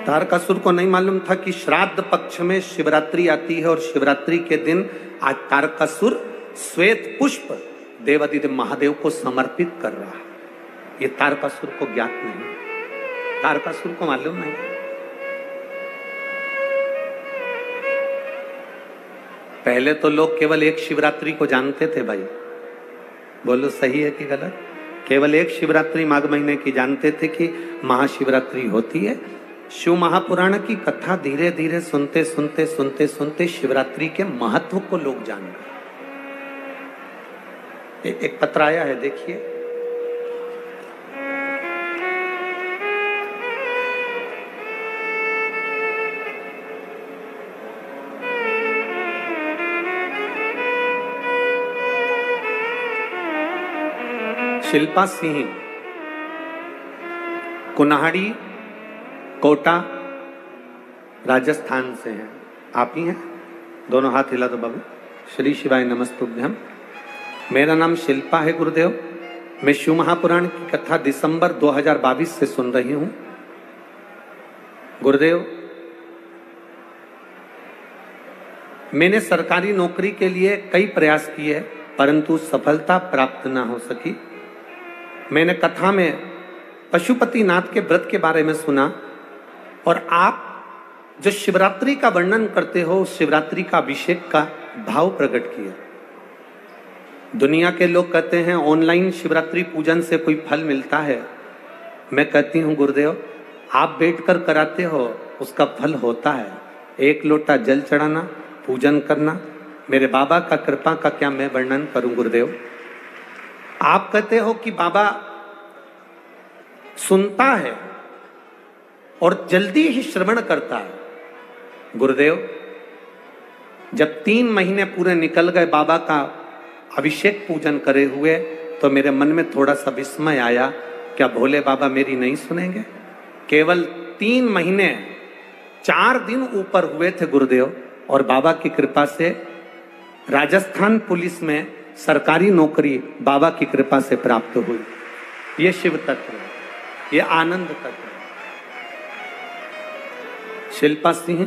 तारकासुर को नहीं मालूम था कि श्राद्ध पक्ष में शिवरात्रि आती है और शिवरात्रि के दिन आज तारकासुर श्वेत पुष्प देवाधिदेव महादेव को समर्पित कर रहा है। ये तारकासुर को ज्ञात नहीं, तारकासुर को मालूम नहीं। पहले तो लोग केवल एक शिवरात्रि को जानते थे भाई, बोलो सही है कि गलत? केवल एक शिवरात्रि माघ महीने की जानते थे कि महाशिवरात्रि होती है। शिव महापुराण की कथा धीरे धीरे सुनते सुनते सुनते सुनते शिवरात्रि के महत्व को लोग जान गए। एक पत्र आया है, देखिए। शिल्पा सिंह, कुन्हाड़ी, कोटा, राजस्थान से हैं। आप ही हैं? दोनों हाथ हिला दो बाबू। श्री शिवाय नमस्तुभ्यम। मेरा नाम शिल्पा है गुरुदेव। मैं शिव महापुराण की कथा दिसंबर 2022 से सुन रही हूं। गुरुदेव, मैंने सरकारी नौकरी के लिए कई प्रयास किए परंतु सफलता प्राप्त न हो सकी। मैंने कथा में पशुपतिनाथ के व्रत के बारे में सुना और आप जो शिवरात्रि का वर्णन करते हो उस शिवरात्रि का अभिषेक का भाव प्रकट किया। दुनिया के लोग कहते हैं ऑनलाइन शिवरात्रि पूजन से कोई फल मिलता है। मैं कहती हूँ गुरुदेव, आप बैठकर कराते हो उसका फल होता है। एक लोटा जल चढ़ाना, पूजन करना, मेरे बाबा का कृपा का क्या मैं वर्णन करूं गुरुदेव। आप कहते हो कि बाबा सुनता है और जल्दी ही श्रवण करता है। गुरुदेव, जब 3 महीने पूरे निकल गए बाबा का अभिषेक पूजन करे हुए तो मेरे मन में थोड़ा सा विस्मय आया, क्या भोले बाबा मेरी नहीं सुनेंगे? केवल 3 महीने 4 दिन ऊपर हुए थे गुरुदेव और बाबा की कृपा से राजस्थान पुलिस में सरकारी नौकरी बाबा की कृपा से प्राप्त हुई। ये शिव तत्व है, ये आनंद तत्व है। शिल्पा सिंह,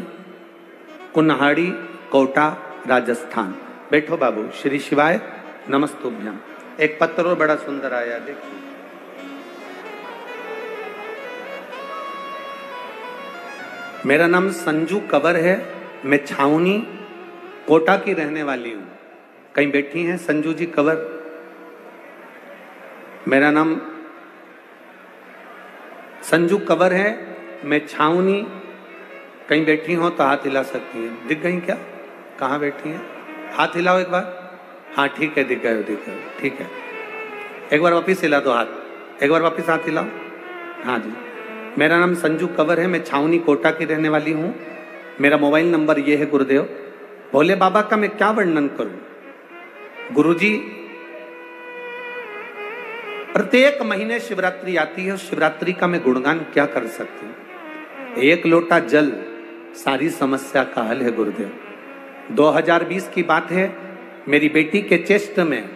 कुन्हाड़ी, कोटा, राजस्थान। बैठो बाबू। श्री शिवाय नमस्तुभ्यम। एक पत्र और बड़ा सुंदर आया, देखिए। मेरा नाम संजू कंवर है। मैं छावनी, कोटा की रहने वाली हूं। कहीं बैठी हैं संजू जी कंवर? मेरा नाम संजू कंवर है। मैं छावनी, कहीं बैठी हो तो हाथ हिला सकती हैं। दिख गई क्या? कहाँ बैठी हैं? हाथ हिलाओ एक बार। हाँ ठीक है, दिख गए, दिख गए, ठीक है। एक बार वापिस हिला दो हाथ, एक बार वापिस हाथ हिलाओ। हाँ जी। मेरा नाम संजू कंवर है। मैं छावनी, कोटा की रहने वाली हूँ। मेरा मोबाइल नंबर ये है गुरुदेव। भोले बाबा का मैं क्या वर्णन करूं गुरुजी। प्रत्येक महीने शिवरात्रि आती है, शिवरात्रि का मैं गुणगान क्या कर सकती हूँ। एक लोटा जल सारी समस्या का हल है गुरुदेव। 2020 की बात है, मेरी बेटी के चेस्ट में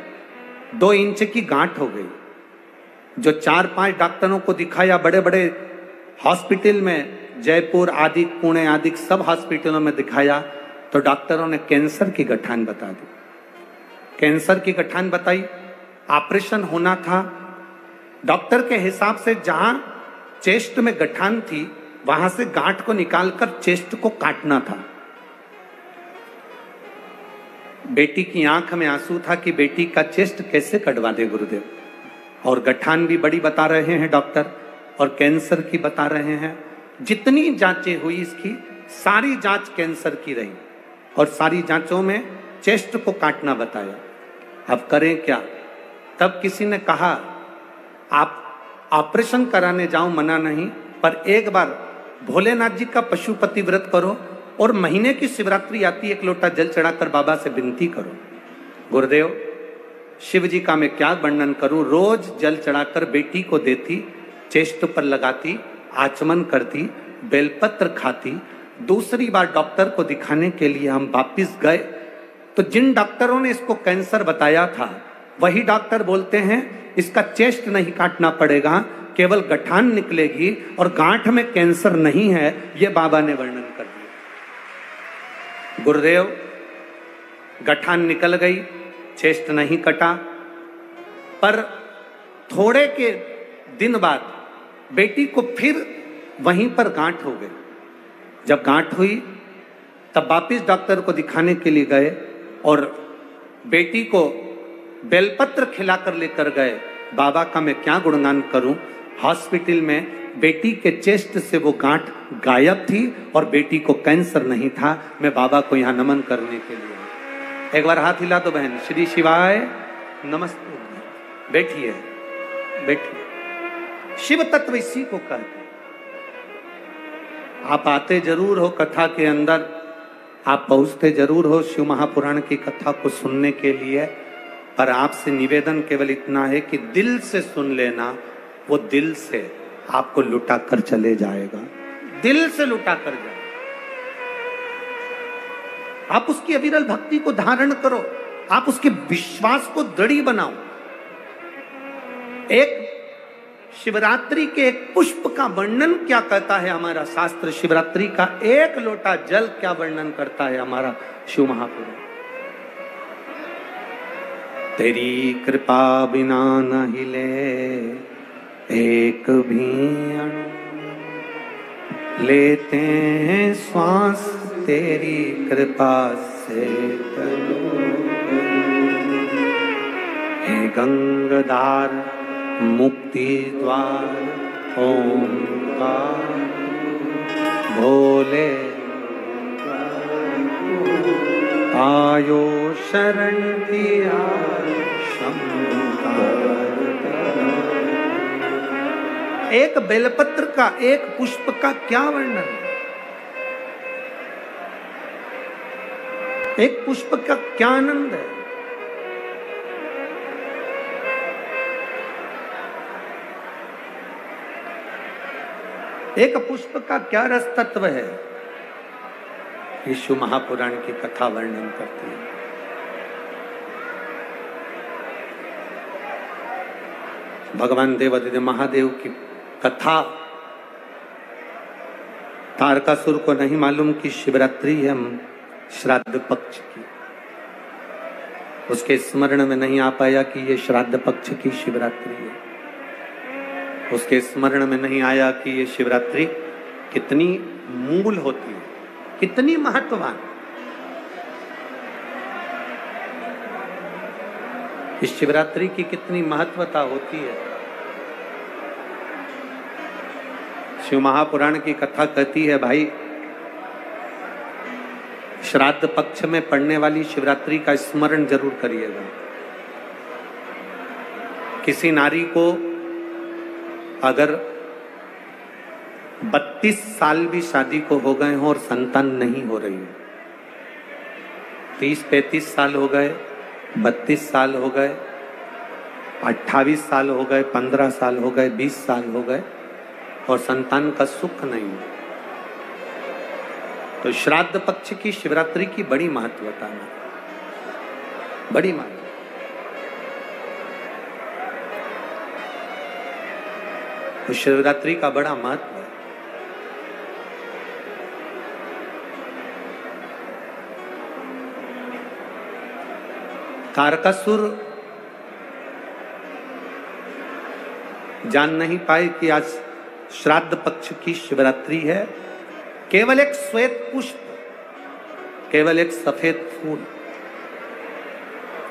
2 इंच की गांठ हो गई। जो 4-5 डॉक्टरों को दिखाया, बड़े बड़े हॉस्पिटल में, जयपुर आदि, पुणे आदि सब हॉस्पिटलों में दिखाया तो डॉक्टरों ने कैंसर की गठान बता दी। कैंसर की गठान बताई, ऑपरेशन होना था। डॉक्टर के हिसाब से जहां चेस्ट में गठान थी वहां से गांठ को निकालकर चेस्ट को काटना था। बेटी की आंख में आंसू था कि बेटी का चेस्ट कैसे कटवा दे गुरुदेव, और गठान भी बड़ी बता रहे हैं डॉक्टर, और कैंसर की बता रहे हैं। जितनी जांचें हुई इसकी सारी जांच कैंसर की रही, और सारी जांचों में चेस्ट को काटना बताया। अब करें क्या? तब किसी ने कहा आप ऑपरेशन कराने जाओ, मना नहीं, पर एक बार भोलेनाथ जी का पशुपति व्रत करो और महीने की शिवरात्रि आती, एक लोटा जल चढ़ाकर बाबा से विनती करो। गुरुदेव, शिव जी का मैं क्या वर्णन करूं। रोज जल चढ़ाकर बेटी को देती, चेस्ट पर लगाती, आचमन करती, बेलपत्र खाती। दूसरी बार डॉक्टर को दिखाने के लिए हम वापिस गए तो जिन डॉक्टरों ने इसको कैंसर बताया था वही डॉक्टर बोलते हैं इसका चेस्ट नहीं काटना पड़ेगा, केवल गठान निकलेगी और गांठ में कैंसर नहीं है, ये बाबा ने वर्णन कर दिया। गुरुदेव, गठान निकल गई, चेस्ट नहीं कटा, पर थोड़े के दिन बाद बेटी को फिर वहीं पर गांठ हो गई। जब गांठ हुई तब वापिस डॉक्टर को दिखाने के लिए गए और बेटी को बेलपत्र खिलाकर लेकर गए। बाबा का मैं क्या गुणगान करूं। हॉस्पिटल में बेटी के चेस्ट से वो गांठ गायब थी और बेटी को कैंसर नहीं था। मैं बाबा को यहाँ नमन करने के लिए, एक बार हाथ हिला दो बहन। श्री शिवाय नमस्ते। बैठिए, बैठिए। शिव तत्व इसी को कहते। आप आते जरूर हो कथा के अंदर, आप पहुंचते जरूर हो शिव महापुराण की कथा को सुनने के लिए, पर आपसे निवेदन केवल इतना है कि दिल से सुन लेना। वो दिल से आपको लुटा कर चले जाएगा, दिल से लुटा कर जाए। आप उसकी अविरल भक्ति को धारण करो, आप उसके विश्वास को दृढ़ बनाओ। एक शिवरात्रि के एक पुष्प का वर्णन क्या कहता है हमारा शास्त्र, शिवरात्रि का एक लोटा जल क्या वर्णन करता है हमारा शिव महापुराण। तेरी कृपा बिना न हिले एक भी अणु, लेते हैं श्वास तेरी कृपा से तनु। हे गंगाधार मुक्ति द्वार ओंकार भोले, आयो शरण दिया शंकर। एक बेलपत्र का, एक पुष्प का क्या वर्णन है, एक पुष्प का क्या आनंद है। एक पुष्प का क्या रस तत्व है, यीशु महापुराण की कथा वर्णन करती है। भगवान देवादिदेव महादेव की कथा तारकासुर को नहीं मालूम कि शिवरात्रि है श्राद्ध पक्ष की। उसके स्मरण में नहीं आ पाया कि ये श्राद्ध पक्ष की शिवरात्रि है। उसके स्मरण में नहीं आया कि ये शिवरात्रि कितनी मूल होती है, कितनी महत्ववान। इस शिवरात्रि की कितनी महत्वता होती है। शिव महापुराण की कथा कहती है भाई, श्राद्ध पक्ष में पड़ने वाली शिवरात्रि का स्मरण जरूर करिएगा। किसी नारी को अगर 32 साल भी शादी को हो गए हों और संतान नहीं हो रही हो, 30-35 साल हो गए, 32 साल हो गए, 28 साल हो गए, 15 साल हो गए, 20 साल हो गए और संतान का सुख नहीं हो, तो श्राद्ध पक्ष की शिवरात्रि की बड़ी महत्वता है, बड़ी महत्वता। तो शिवरात्रि का बड़ा महत्व है। तारकासुर जान नहीं पाए कि आज श्राद्ध पक्ष की शिवरात्रि है। केवल एक श्वेत पुष्प, केवल एक सफेद फूल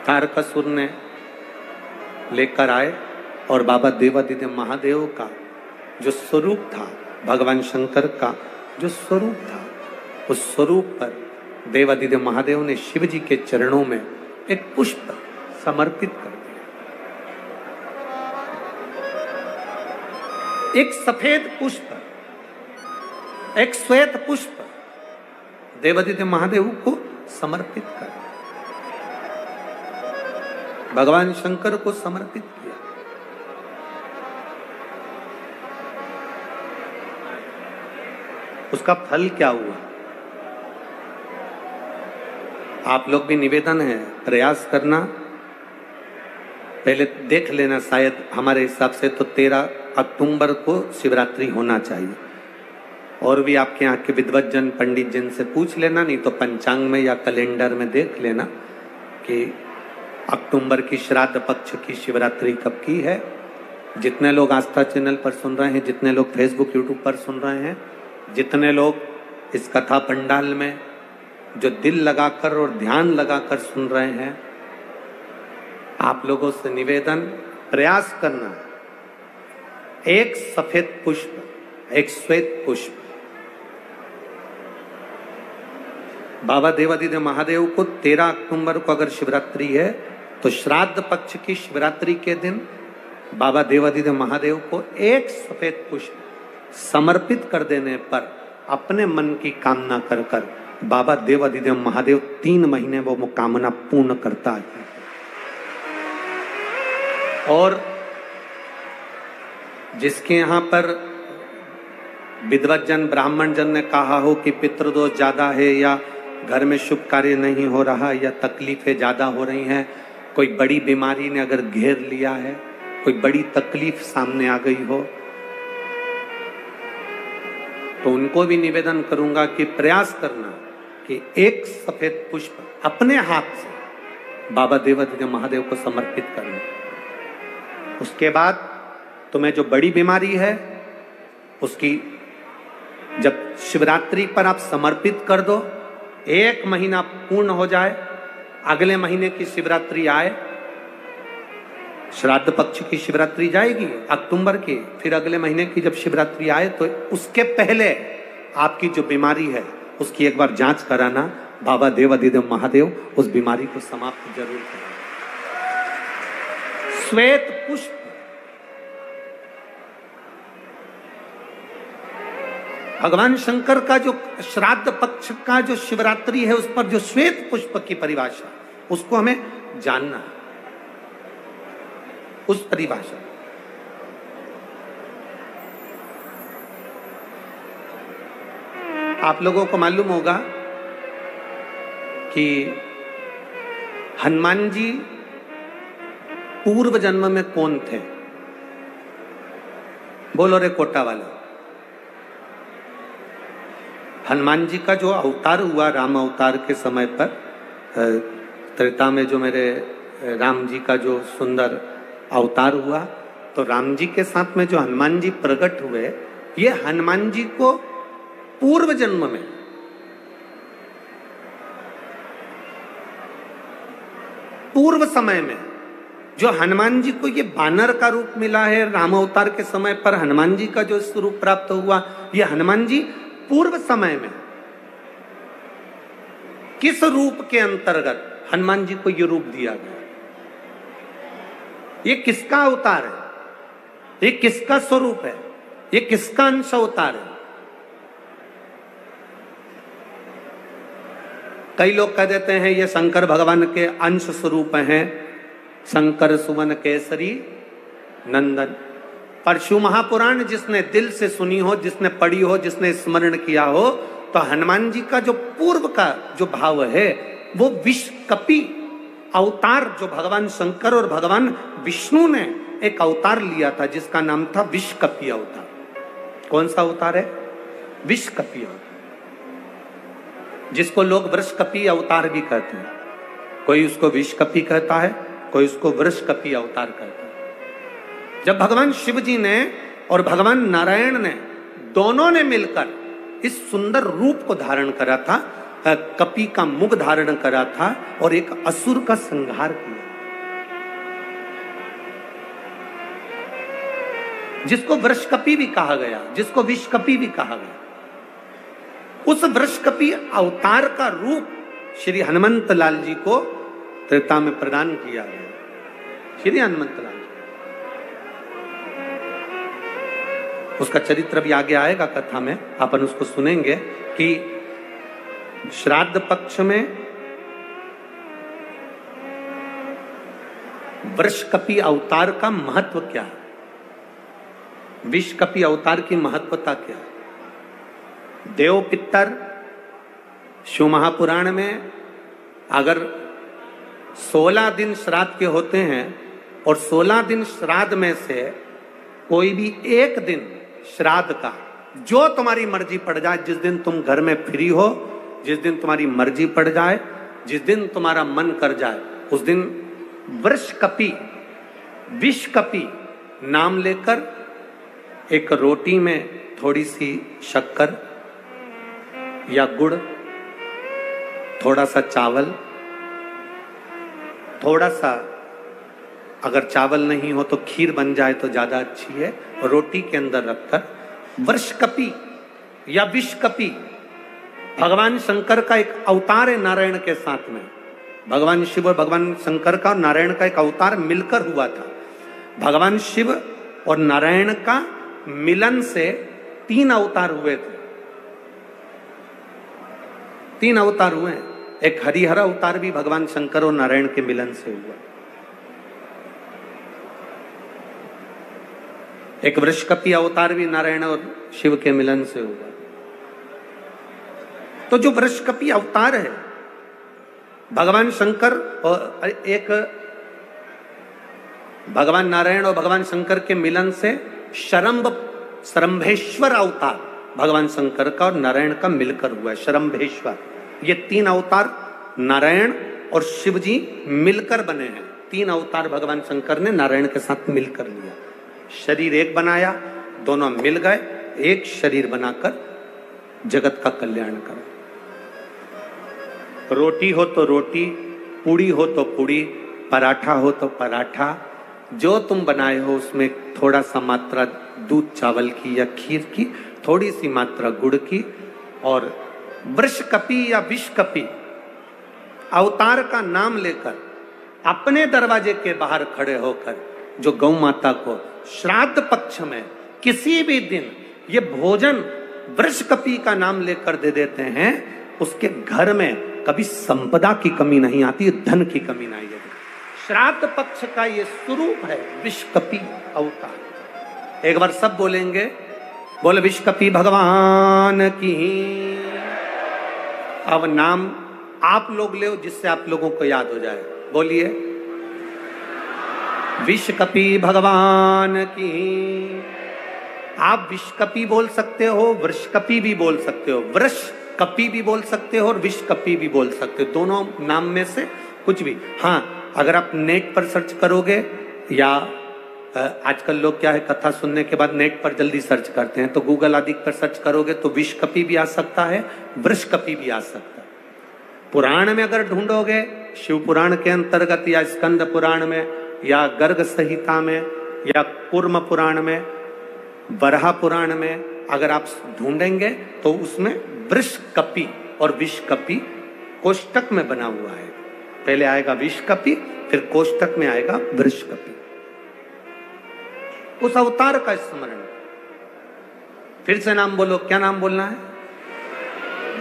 तारकासुर ने लेकर आए और बाबा देवादिदेव महादेव का जो स्वरूप था, भगवान शंकर का जो स्वरूप था, उस स्वरूप पर देवादिदेव महादेव ने शिव जी के चरणों में एक पुष्प समर्पित कर दिया। एक सफेद पुष्प, एक श्वेत पुष्प देवादिदेव महादेव को समर्पित कर, भगवान शंकर को समर्पित किया। उसका फल क्या हुआ? आप लोग भी निवेदन है, प्रयास करना, पहले देख लेना। शायद हमारे हिसाब से तो 13 अक्टूबर को शिवरात्रि होना चाहिए। और भी आपके यहाँ के विद्वज्जन पंडित जन से पूछ लेना, नहीं तो पंचांग में या कैलेंडर में देख लेना कि अक्टूबर की श्राद्ध पक्ष की शिवरात्रि कब की है। जितने लोग आस्था चैनल पर सुन रहे हैं, जितने लोग फेसबुक यूट्यूब पर सुन रहे हैं, जितने लोग इस कथा पंडाल में जो दिल लगाकर और ध्यान लगाकर सुन रहे हैं, आप लोगों से निवेदन, प्रयास करना, एक सफेद पुष्प, एक श्वेत पुष्प बाबा देवादिदेव महादेव को 13 अक्टूबर को अगर शिवरात्रि है तो श्राद्ध पक्ष की शिवरात्रि के दिन बाबा देवादिदेव महादेव को एक सफेद पुष्प समर्पित कर देने पर अपने मन की कामना कर कर बाबा देवादिदेव महादेव 3 महीने वो कामना पूर्ण करता है। और जिसके यहाँ पर विद्वज्जन ब्राह्मण जन ने कहा हो कि पितृदोष ज्यादा है, या घर में शुभ कार्य नहीं हो रहा, या तकलीफें ज्यादा हो रही हैं, कोई बड़ी बीमारी ने अगर घेर लिया है, कोई बड़ी तकलीफ सामने आ गई हो, तो उनको भी निवेदन करूंगा कि प्रयास करना कि एक सफेद पुष्प अपने हाथ से बाबा देवादिदेव महादेव को समर्पित करना। उसके बाद तुम्हें जो बड़ी बीमारी है उसकी जब शिवरात्रि पर आप समर्पित कर दो, 1 महीना पूर्ण हो जाए, अगले महीने की शिवरात्रि आए, श्राद्ध पक्ष की शिवरात्रि जाएगी अक्टूबर की, फिर अगले महीने की जब शिवरात्रि आए तो उसके पहले आपकी जो बीमारी है उसकी एक बार जांच कराना। बाबा देवादिदेव महादेव उस बीमारी को समाप्त जरूर करें। श्वेत पुष्प, भगवान शंकर का जो श्राद्ध पक्ष का जो शिवरात्रि है उस पर जो श्वेत पुष्प की परिभाषा, उसको हमें जानना है, उस परिभाषा। आप लोगों को मालूम होगा कि हनुमान जी पूर्व जन्म में कौन थे? बोलो रे कोटा वाला। हनुमान जी का जो अवतार हुआ राम अवतार के समय पर, त्रेता में जो मेरे राम जी का जो सुंदर अवतार हुआ, तो राम जी के साथ में जो हनुमान जी प्रकट हुए, ये हनुमान जी को पूर्व जन्म में पूर्व समय में जो हनुमान जी को ये बानर का रूप मिला है, राम अवतार के समय पर हनुमान जी का जो स्वरूप प्राप्त हुआ, ये हनुमान जी पूर्व समय में किस रूप के अंतर्गत हनुमान जी को ये रूप दिया गया? ये किसका अवतार है? ये किसका स्वरूप है? ये किसका अंश अवतार है? कई लोग कह देते हैं ये शंकर भगवान के अंश स्वरूप हैं, शंकर सुवन केसरी नंदन। परशु महापुराण जिसने दिल से सुनी हो, जिसने पढ़ी हो, जिसने स्मरण किया हो, तो हनुमान जी का जो पूर्व का जो भाव है वो विषकपि अवतार, जो भगवान शंकर और भगवान विष्णु ने एक अवतार लिया था जिसका नाम था विषकपि अवतार। कौन सा अवतार है? विषकपि अवतार, जिसको लोग वृषकपि अवतार भी कहते हैं। कोई उसको विषकपि कहता है, कोई उसको वृषकपि अवतार कहता है। जब भगवान शिव जी ने और भगवान नारायण ने दोनों ने मिलकर इस सुंदर रूप को धारण करा था, कपि का मुख धारण करा था और एक असुर का संहार किया, जिसको वृषकपि भी कहा गया, जिसको विषकपि भी कहा गया। उस वृषकपि अवतार का रूप श्री हनुमंत लाल जी को त्रेता में प्रदान किया गया। श्री हनुमंत लाल जी, उसका चरित्र भी आगे आएगा कथा में, अपन उसको सुनेंगे कि श्राद्ध पक्ष में वृषकपि अवतार का महत्व क्या है, विषकपि अवतार की महत्वता क्या है। देव पितर शिव महापुराण में अगर 16 दिन श्राद्ध के होते हैं और 16 दिन श्राद्ध में से कोई भी एक दिन श्राद्ध का, जो तुम्हारी मर्जी पड़ जाए, जिस दिन तुम घर में फ्री हो, जिस दिन तुम्हारी मर्जी पड़ जाए, जिस दिन तुम्हारा मन कर जाए, उस दिन वृषकपि विषकपि नाम लेकर एक रोटी में थोड़ी सी शक्कर या गुड़, थोड़ा सा चावल, थोड़ा सा अगर चावल नहीं हो तो खीर बन जाए तो ज्यादा अच्छी है, रोटी के अंदर रखकर वृषकपि या विषकपि भगवान शंकर का एक अवतार है नारायण के साथ में। भगवान शिव और भगवान शंकर का और नारायण का एक अवतार मिलकर हुआ था। भगवान शिव और नारायण का मिलन से 3 अवतार हुए थे, 3 अवतार हुए। एक हरिहर अवतार भी भगवान शंकर और नारायण के मिलन से हुआ, एक वृषकपि अवतार भी नारायण और शिव के मिलन से हुआ। तो जो वृषकपि अवतार है भगवान शंकर और एक भगवान नारायण और भगवान शंकर के मिलन से शरम्भेश्वर अवतार भगवान शंकर का और नारायण का मिलकर हुआ है, शरम्भेश्वर। ये 3 अवतार नारायण और शिव जी मिलकर बने हैं। 3 अवतार भगवान शंकर ने नारायण के साथ मिलकर लिया, शरीर एक बनाया, दोनों मिल गए, एक शरीर बनाकर जगत का कल्याण करा। रोटी हो तो रोटी, पूड़ी हो तो पूड़ी, पराठा हो तो पराठा, जो तुम बनाए हो उसमें थोड़ा सा मात्रा दूध चावल की या खीर की, थोड़ी सी मात्रा गुड़ की, और वृषकपि या विषकपि अवतार का नाम लेकर अपने दरवाजे के बाहर खड़े होकर जो गौ माता को श्राद्ध पक्ष में किसी भी दिन ये भोजन वृषकपि का नाम लेकर दे देते हैं, उसके घर में कभी संपदा की कमी नहीं आती, धन की कमी नहीं आती। श्राद्ध पक्ष का ये स्वरूप है विषकपि अवतार। एक बार सब बोलेंगे, बोले विषकपि भगवान की। अब नाम आप लोग ले जिससे आप लोगों को याद हो जाए, बोलिए विषकपि भगवान की। आप विषकपि बोल सकते हो, वृषकपि भी बोल सकते हो, वृषकपि भी बोल सकते हो और विषकपि भी बोल सकते हो, दोनों नाम में से कुछ भी। हाँ, अगर आप नेट पर सर्च करोगे या आजकल लोग क्या है, कथा सुनने के बाद नेट पर जल्दी सर्च करते हैं, तो गूगल आदि पर सर्च करोगे तो विषकपि भी आ सकता है, वृषकपि भी आ सकता है। पुराण में अगर ढूंढोगे, शिव पुराण के अंतर्गत या स्कंद पुराण में या गर्ग संहिता में या कूर्म पुराण में, बरहा पुराण में अगर आप ढूंढेंगे तो उसमें वृषकपि और विषकपि कोष्टक में बना हुआ है। पहले आएगा विषकपि, फिर कोष्टक में आएगा वृषकपि। उस अवतार का स्मरण। फिर से नाम बोलो, क्या नाम बोलना है?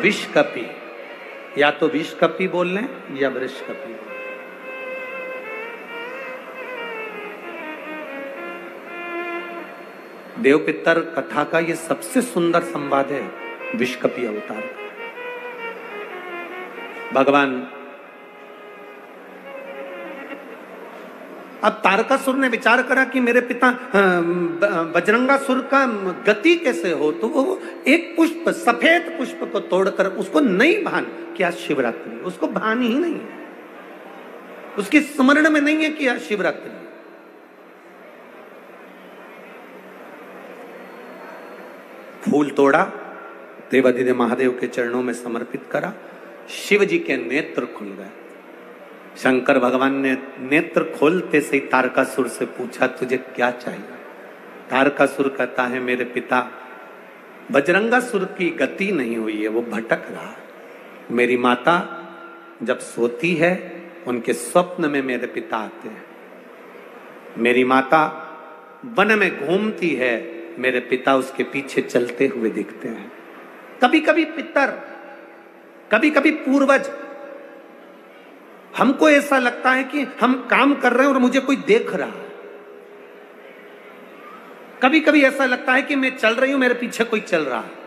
विषकपि। या तो विषकपि बोल लें या वृषकपि। देव पितर कथा का ये सबसे सुंदर संवाद है विषकपि अवतार का। भगवान अब तारकासुर ने विचार करा कि मेरे पिता बजरंगासुर का गति कैसे हो, तो वो एक पुष्प, सफेद पुष्प को तोड़कर उसको नहीं भान, क्या शिवरात्रि, उसको भान ही नहीं है। उसकी स्मरण में नहीं है कि आज शिवरात्रि। फूल तोड़ा, देवाधिदेव महादेव के चरणों में समर्पित करा, शिव जी के नेत्र खुल गए। शंकर भगवान ने नेत्र खोलते से ही तारकासुर से पूछा, तुझे क्या चाहिए? तारकासुर कहता है, मेरे पिता बजरंगासुर की गति नहीं हुई है, वो भटक रहा। मेरी माता जब सोती है उनके स्वप्न में मेरे पिता आते हैं। मेरी माता वन में घूमती है, मेरे पिता उसके पीछे चलते हुए दिखते हैं। कभी कभी पितर, कभी कभी पूर्वज, हमको ऐसा लगता है कि हम काम कर रहे हैं और मुझे कोई देख रहा है। कभी कभी ऐसा लगता है कि मैं चल रही हूं, मेरे पीछे कोई चल रहा है।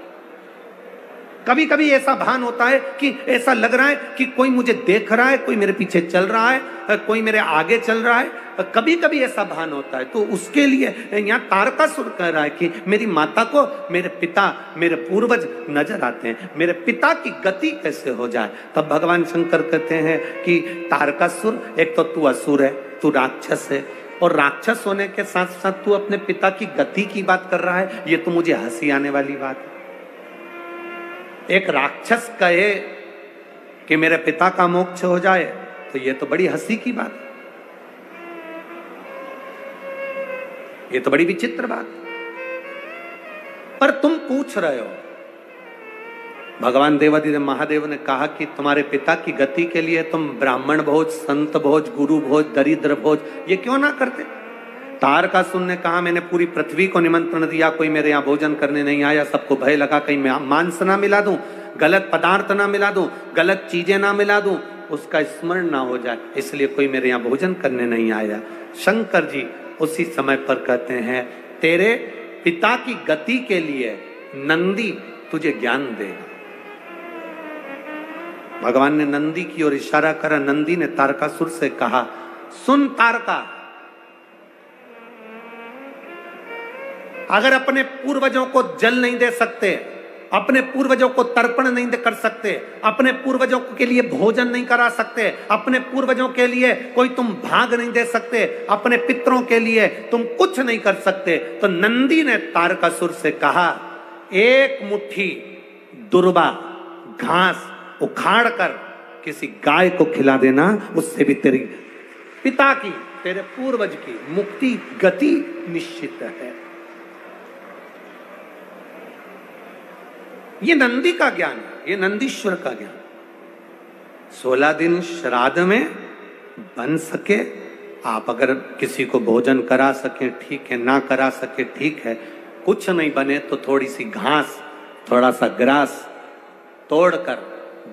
कभी कभी ऐसा भान होता है कि ऐसा लग रहा है कि कोई मुझे देख रहा है, कोई मेरे पीछे चल रहा है, कोई मेरे आगे चल रहा है। कभी कभी ऐसा भान होता है। तो उसके लिए यहाँ तारकासुर कह रहा है कि मेरी माता को मेरे पिता, मेरे पूर्वज नजर आते हैं, मेरे पिता की गति कैसे हो जाए। तब भगवान शंकर कहते हैं कि तारकासुर, एक तो तू असुर है, तू राक्षस है, और राक्षस होने के साथ साथ तू अपने पिता की गति की बात कर रहा है। ये तो मुझे हंसी आने वाली बात है। एक राक्षस कहे कि मेरे पिता का मोक्ष हो जाए, तो ये तो बड़ी हंसी की बात है, ये तो बड़ी विचित्र बात। पर तुम पूछ रहे हो, भगवान देवाधिदेव महादेव ने कहा कि तुम्हारे पिता की गति के लिए तुम ब्राह्मण भोज, संत भोज, गुरु भोज, दरिद्र भोज ये क्यों ना करते? तारकासुर ने कहा, मैंने पूरी पृथ्वी को निमंत्रण दिया, कोई मेरे यहाँ भोजन करने नहीं आया। सबको भय लगा कहीं मैं मांस ना मिला दूं, गलत पदार्थ ना मिला दूं, गलत चीजें ना मिला दूं, उसका स्मरण ना हो जाए, इसलिए कोई मेरे यहाँ भोजन करने नहीं आया। शंकर जी उसी समय पर कहते हैं, तेरे पिता की गति के लिए नंदी तुझे ज्ञान देगा। भगवान ने नंदी की ओर इशारा करा। नंदी ने तारकासुर से कहा, सुन तारका, अगर अपने पूर्वजों को जल नहीं दे सकते, अपने पूर्वजों को तर्पण नहीं कर सकते, अपने पूर्वजों के लिए भोजन नहीं करा सकते, अपने पूर्वजों के लिए कोई तुम भाग नहीं दे सकते, अपने पितरों के लिए तुम कुछ नहीं कर सकते, तो नंदी ने तारकासुर से कहा, एक मुट्ठी दुर्बा घास उखाड़ कर किसी गाय को खिला देना, उससे भी तेरी पिता की, तेरे पूर्वज की मुक्ति गति निश्चित है। ये नंदी का ज्ञान है, ये नंदीश्वर का ज्ञान। 16 दिन श्राद्ध में बन सके, आप अगर किसी को भोजन करा सके ठीक है, ना करा सके ठीक है, कुछ नहीं बने तो थोड़ी सी घास, थोड़ा सा ग्रास तोड़कर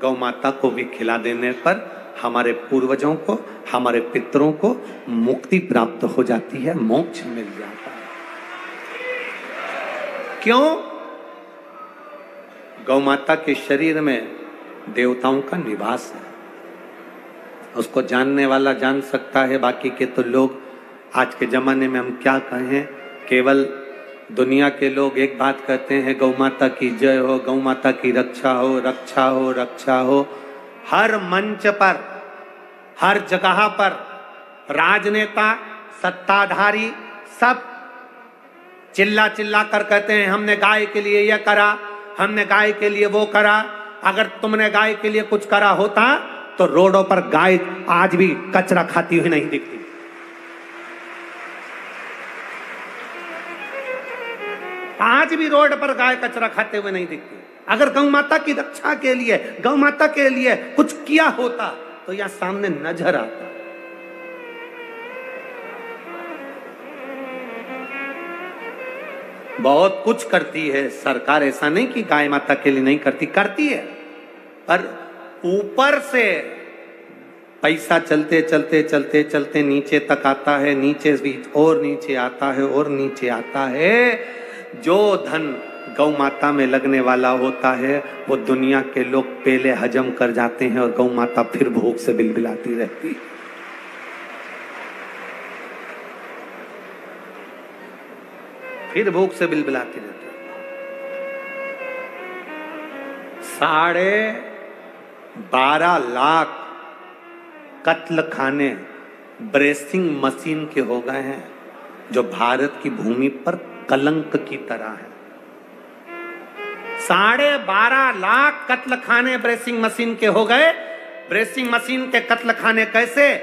गौ माता को भी खिला देने पर हमारे पूर्वजों को, हमारे पितरों को मुक्ति प्राप्त हो जाती है, मोक्ष मिल जाता है। क्यों? गौ माता के शरीर में देवताओं का निवास है, उसको जानने वाला जान सकता है, बाकी के तो लोग आज के जमाने में हम क्या कहें, केवल दुनिया के लोग एक बात कहते हैं, गौ माता की जय हो, गौ माता की रक्षा हो, रक्षा हो, रक्षा हो। हर मंच पर, हर जगह पर राजनेता, सत्ताधारी सब चिल्ला चिल्ला कर कहते हैं, हमने गाय के लिए यह करा, हमने गाय के लिए वो करा। अगर तुमने गाय के लिए कुछ करा होता तो रोडों पर गाय आज भी कचरा खाती हुई नहीं दिखती। आज भी रोड पर गाय कचरा खाते हुए नहीं दिखती। अगर गौ माता की रक्षा के लिए, गौ माता के लिए कुछ किया होता तो यह सामने नजर आता। बहुत कुछ करती है सरकार, ऐसा नहीं कि गाय माता के लिए नहीं करती, करती है, पर ऊपर से पैसा चलते चलते चलते चलते नीचे तक आता है, नीचे भी और नीचे आता है और नीचे आता है। जो धन गौ माता में लगने वाला होता है वो दुनिया के लोग पहले हजम कर जाते हैं और गौ माता फिर भूख से बिलबिलाती रहती है। फिर भूख से बिलबिलाती रहती है। 12.5 लाख कत्ल खाने ब्रेसिंग मशीन के हो गए हैं, जो भारत की भूमि पर कलंक की तरह है। 12.5 लाख कत्ल खाने ब्रेसिंग मशीन के हो गए। ब्रेसिंग मशीन के कत्ल खाने कैसे?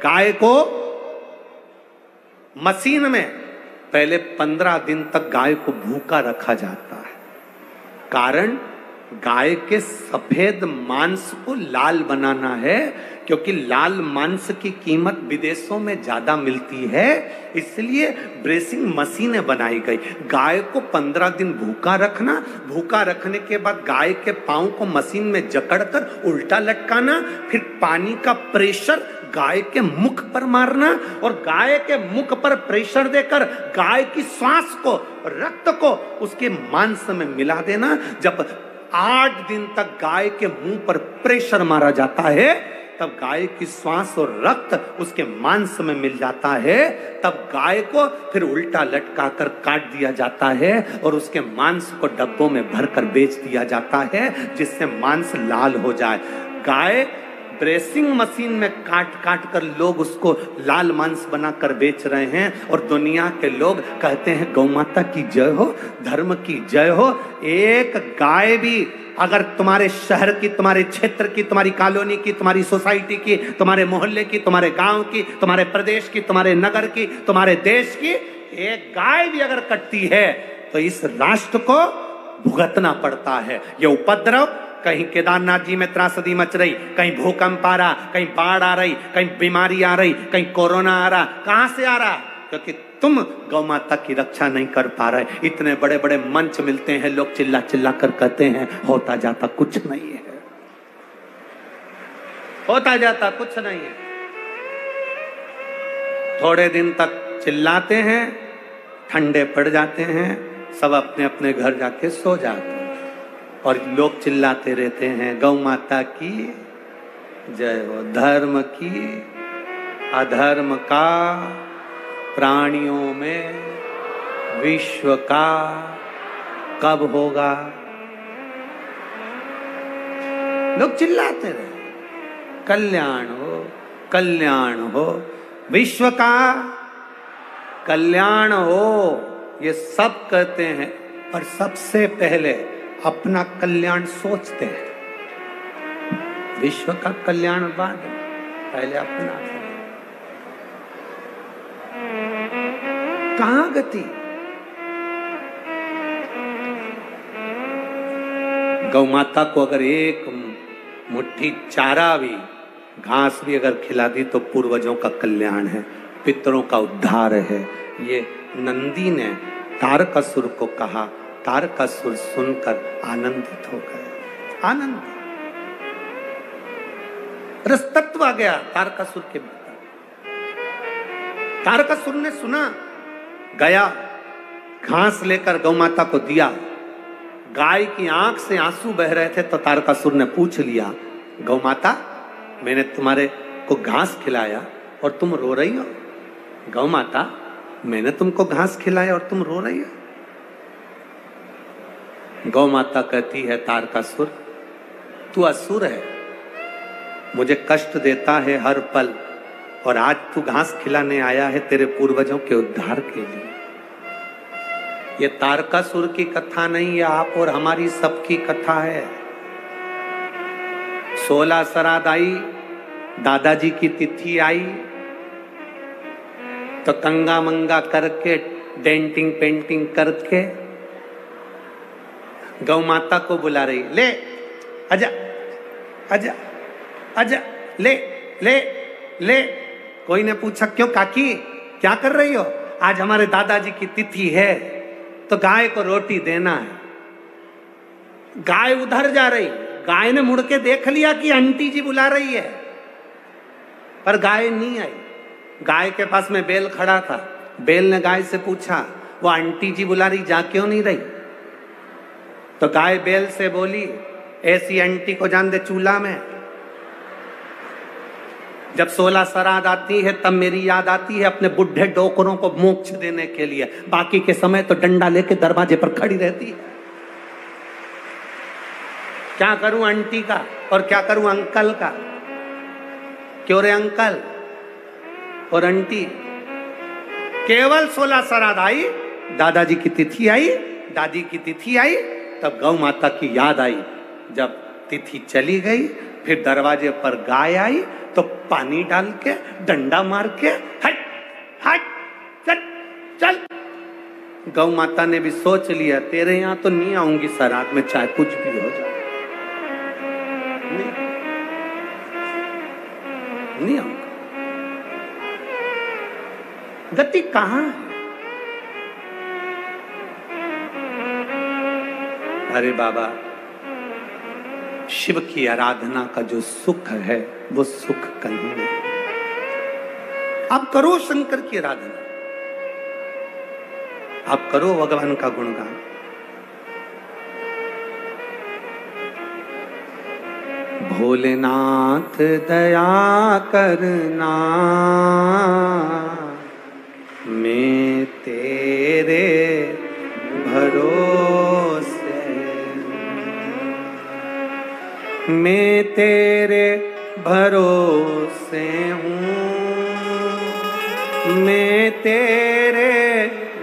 गाय को मशीन में पहले 15 दिन तक गाय को भूखा रखा जाता है। कारण गाय के सफेद मांस को लाल बनाना है, क्योंकि लाल मांस की कीमत विदेशों में ज्यादा मिलती है, इसलिए ब्रेसिंग मशीनें बनाई गई। गाय को 15 दिन भूखा रखना, भूखा रखने के बाद गाय के पांव को मशीन में जकड़कर उल्टा लटकाना, फिर पानी का प्रेशर गाय के मुख पर मारना और गाय के मुख पर प्रेशर देकर गाय की श्वास को, रक्त को उसके मांस में मिला देना। जब 8 दिन तक गाय के मुंह पर प्रेशर मारा जाता है, तब गाय की श्वास और रक्त उसके मांस में मिल जाता है। तब गाय को फिर उल्टा लटकाकर काट दिया जाता है और उसके मांस को डब्बों में भरकर बेच दिया जाता है, जिससे मांस लाल हो जाए। गाय ब्रेसिंग मशीन में काट काट कर लोग उसको लाल मांस बनाकर बेच रहे हैं और दुनिया के लोग कहते हैं गौ माता की जय हो, धर्म की जय हो। एक गाय भी अगर तुम्हारे शहर की, तुम्हारे क्षेत्र की, तुम्हारी कॉलोनी की, तुम्हारी सोसाइटी की, तुम्हारे मोहल्ले की, तुम्हारे गांव की, तुम्हारे प्रदेश की, तुम्हारे नगर की, तुम्हारे देश की एक गाय भी अगर कटती है तो इस राष्ट्र को भुगतना पड़ता है। ये उपद्रव कहीं केदारनाथ जी में त्रासदी मच रही, कहीं भूकंप आ रहा, कहीं बाढ़ आ रही, कहीं बीमारी आ रही, कहीं कोरोना आ रहा। कहां से आ रहा? क्योंकि तुम गौ माता की रक्षा नहीं कर पा रहे। इतने बड़े बड़े मंच मिलते हैं, लोग चिल्ला चिल्ला कर कहते हैं होता जाता कुछ नहीं है, होता जाता कुछ नहीं है। थोड़े दिन तक चिल्लाते हैं, ठंडे पड़ जाते हैं, सब अपने अपने घर जाके सो जाते हैं और लोग चिल्लाते रहते हैं गौ माता की जय हो, धर्म की, अधर्म का, प्राणियों में विश्व का कब होगा? लोग चिल्लाते रहे कल्याण हो, कल्याण हो, विश्व का कल्याण हो, ये सब कहते हैं, पर सबसे पहले अपना कल्याण सोचते हैं। विश्व का कल्याण बाद, पहले अपना। कहां गति? गौ माता को अगर एक मुट्ठी चारा भी, घास भी अगर खिला दी तो पूर्वजों का कल्याण है, पितरों का उद्धार है। ये नंदी ने तारकासुर को कहा, तारकासुर सुनकर आनंदित हो गए। आनंद रसतत्व आ गया तारकासुर के भीतर। तारकासुर ने सुना, गया, घास लेकर गौ माता को दिया। गाय की आंख से आंसू बह रहे थे तो तारकासुर ने पूछ लिया, गौ माता मैंने तुम्हारे को घास खिलाया और तुम रो रही हो? गौ माता मैंने तुमको घास खिलाया और तुम रो रही हो? गौ माता कहती है, तारकासुर तू असुर है, मुझे कष्ट देता है हर पल, और आज तू घास खिलाने आया है तेरे पूर्वजों के उद्धार के लिए। ये तारकासुर की कथा नहीं, ये आप और हमारी सबकी कथा है। 16 श्राद्ध आई, दादाजी की तिथि आई तो कंगा मंगा करके, डेंटिंग पेंटिंग करके गौ माता को बुला रही, ले आजा आजा आजा, ले ले ले। कोई ने पूछा क्यों काकी क्या कर रही हो? आज हमारे दादाजी की तिथि है तो गाय को रोटी देना है। गाय उधर जा रही, गाय ने मुड़ के देख लिया कि आंटी जी बुला रही है, पर गाय नहीं आई। गाय के पास में बैल खड़ा था, बैल ने गाय से पूछा, वो आंटी जी बुला रही, जा क्यों नहीं रही? तो गाय बैल से बोली, ऐसी आंटी को जान दे चूल्हा में। जब 16 श्राद्ध आती है तब मेरी याद आती है अपने बुढ़े डोकरों को मोक्ष देने के लिए, बाकी के समय तो डंडा लेके दरवाजे पर खड़ी रहती है। क्या करूं आंटी का और क्या करूं अंकल का? क्यों रे अंकल और आंटी, केवल 16 श्राद्ध आई, दादाजी की तिथि आई, दादी की तिथि आई, तब गौ माता की याद आई। जब तिथि चली गई, फिर दरवाजे पर गाय आई तो पानी डाल के डंडा मार के हट हट चल चल। गौ माता ने भी सोच लिया तेरे यहां तो नहीं आऊंगी श्राद्ध में, चाहे कुछ भी हो जाए, नहीं आऊंगा। गति कहां है? अरे बाबा, शिव की आराधना का जो सुख है वो सुख कहीं नहीं। आप करो शंकर की आराधना, आप करो भगवान का गुणगान। भोलेनाथ दया करना, मैं तेरे भरोसे, मैं तेरे भरोसे हूँ, मैं तेरे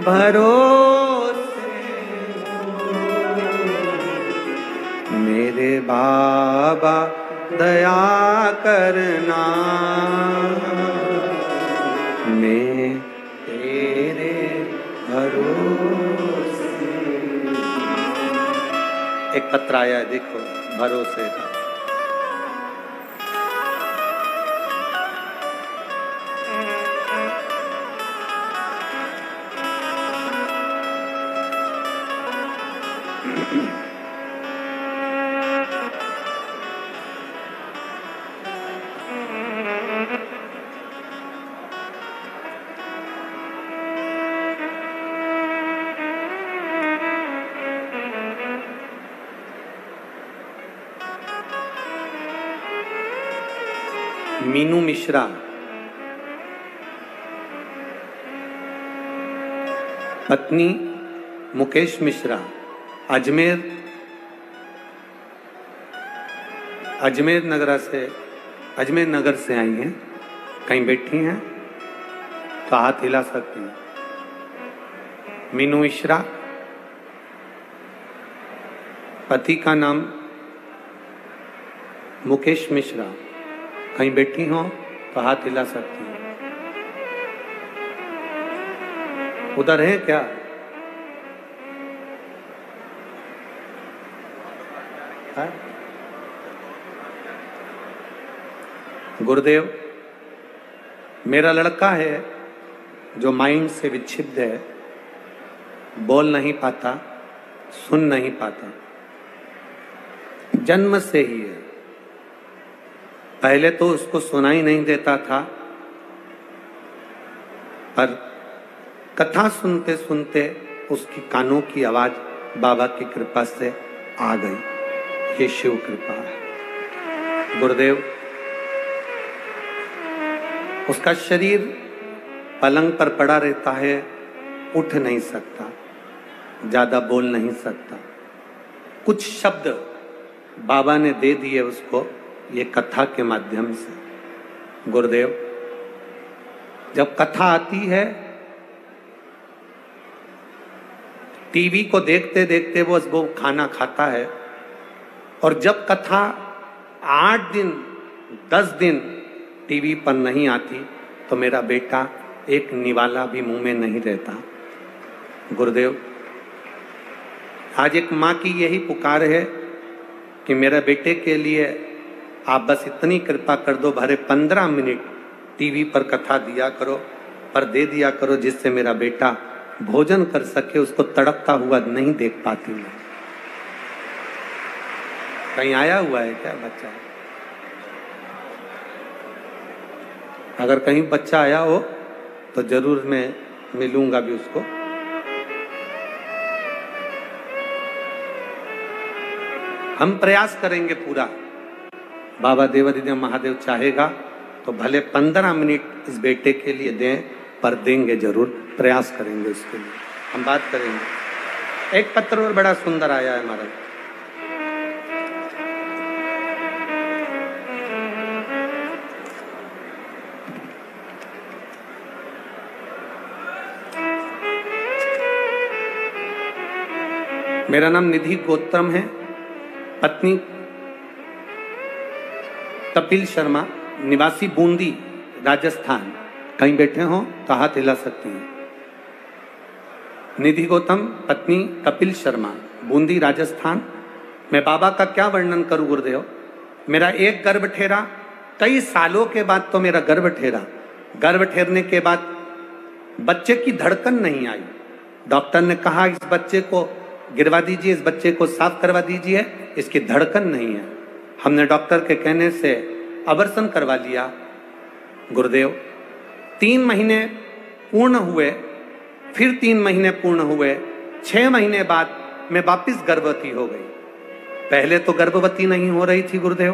भरोसे हूँ। मेरे बाबा दया करना, मैं तेरे भरोसे। एक पत्र आया है, देखो, भरोसे का। मीनू मिश्रा, पत्नी मुकेश मिश्रा, अजमेर नगर से आई हैं। कहीं बैठी हैं तो हाथ हिला सकती हैं। मीनू मिश्रा, पति का नाम मुकेश मिश्रा, कहीं बैठी हो तो हाथ हिला सकती हैं। उधर है क्या? है? गुरुदेव, मेरा लड़का है जो माइंड से विक्षिप्त है, बोल नहीं पाता, सुन नहीं पाता, जन्म से ही है। पहले तो उसको सुनाई नहीं देता था, पर कथा सुनते सुनते उसकी कानों की आवाज बाबा की कृपा से आ गई। ये शिव कृपा है। गुरुदेव, उसका शरीर पलंग पर पड़ा रहता है, उठ नहीं सकता, ज्यादा बोल नहीं सकता। कुछ शब्द बाबा ने दे दिए उसको ये कथा के माध्यम से। गुरुदेव, जब कथा आती है, टीवी को देखते देखते वो खाना खाता है, और जब कथा 8 दिन 10 दिन टीवी पर नहीं आती तो मेरा बेटा एक निवाला भी मुंह में नहीं रहता। गुरुदेव, आज एक माँ की यही पुकार है कि मेरे बेटे के लिए आप बस इतनी कृपा कर दो, भरे 15 मिनट टीवी पर कथा दिया करो, पर दे दिया करो, जिससे मेरा बेटा भोजन कर सके। उसको तड़पता हुआ नहीं देख पाती मैं। कहीं आया हुआ है क्या बच्चा? अगर कहीं बच्चा आया हो तो जरूर मैं मिलूंगा भी उसको। हम प्रयास करेंगे पूरा। बाबा देवादिदेव महादेव चाहेगा तो भले 15 मिनट इस बेटे के लिए दें, पर देंगे जरूर, प्रयास करेंगे उसके लिए। हम बात करेंगे। एक पत्र और बड़ा सुंदर आया है हमारा। मेरा नाम निधि गोत्रम है, पत्नी कपिल शर्मा, निवासी बूंदी राजस्थान। कहीं बैठे हो तो हाथ हिला सकती हैं। निधि गौतम, पत्नी कपिल शर्मा, बूंदी राजस्थान। मैं बाबा का क्या वर्णन करूं गुरुदेव। मेरा एक गर्भ ठेरा, कई सालों के बाद तो मेरा गर्भ ठेरा। गर्भ ठेरने के बाद बच्चे की धड़कन नहीं आई। डॉक्टर ने कहा इस बच्चे को गिरवा दीजिए, इस बच्चे को साफ करवा दीजिए, इसकी धड़कन नहीं है। हमने डॉक्टर के कहने से अबॉर्शन करवा लिया। गुरुदेव 3 महीने पूर्ण हुए, फिर 3 महीने पूर्ण हुए, 6 महीने बाद मैं वापिस गर्भवती हो गई। पहले तो गर्भवती नहीं हो रही थी गुरुदेव,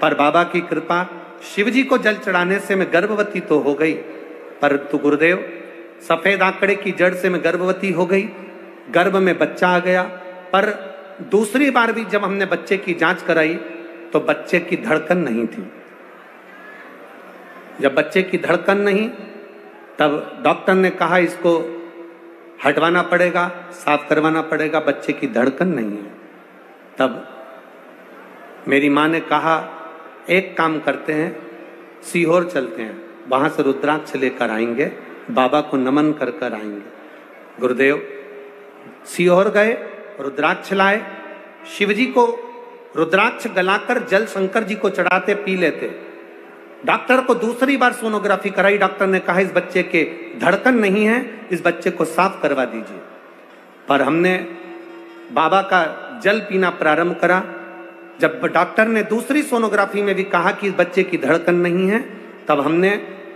पर बाबा की कृपा, शिव जी को जल चढ़ाने से मैं गर्भवती तो हो गई, परंतु गुरुदेव सफेद आंकड़े की जड़ से मैं गर्भवती हो गई। गर्भ में बच्चा आ गया, पर दूसरी बार भी जब हमने बच्चे की जांच कराई तो बच्चे की धड़कन नहीं थी। जब बच्चे की धड़कन नहीं, तब डॉक्टर ने कहा इसको हटवाना पड़ेगा, साफ करवाना पड़ेगा, बच्चे की धड़कन नहीं है। तब मेरी माँ ने कहा एक काम करते हैं, सीहोर चलते हैं, वहां से रुद्राक्ष लेकर आएंगे, बाबा को नमन कर कर आएंगे। गुरुदेव सीहोर गए, रुद्राक्ष लाए। शिव जी को रुद्राक्ष गलाकर जल शंकर जी को चढ़ाते, पी लेते। डॉक्टर को दूसरी बार सोनोग्राफी कराई। डॉक्टर ने कहा इस बच्चे के धड़कन नहीं है, इस बच्चे को साफ करवा दीजिए। पर हमने बाबा का जल पीना प्रारंभ करा। जब डॉक्टर ने दूसरी सोनोग्राफी में भी कहा कि इस बच्चे की धड़कन नहीं है, तब हमने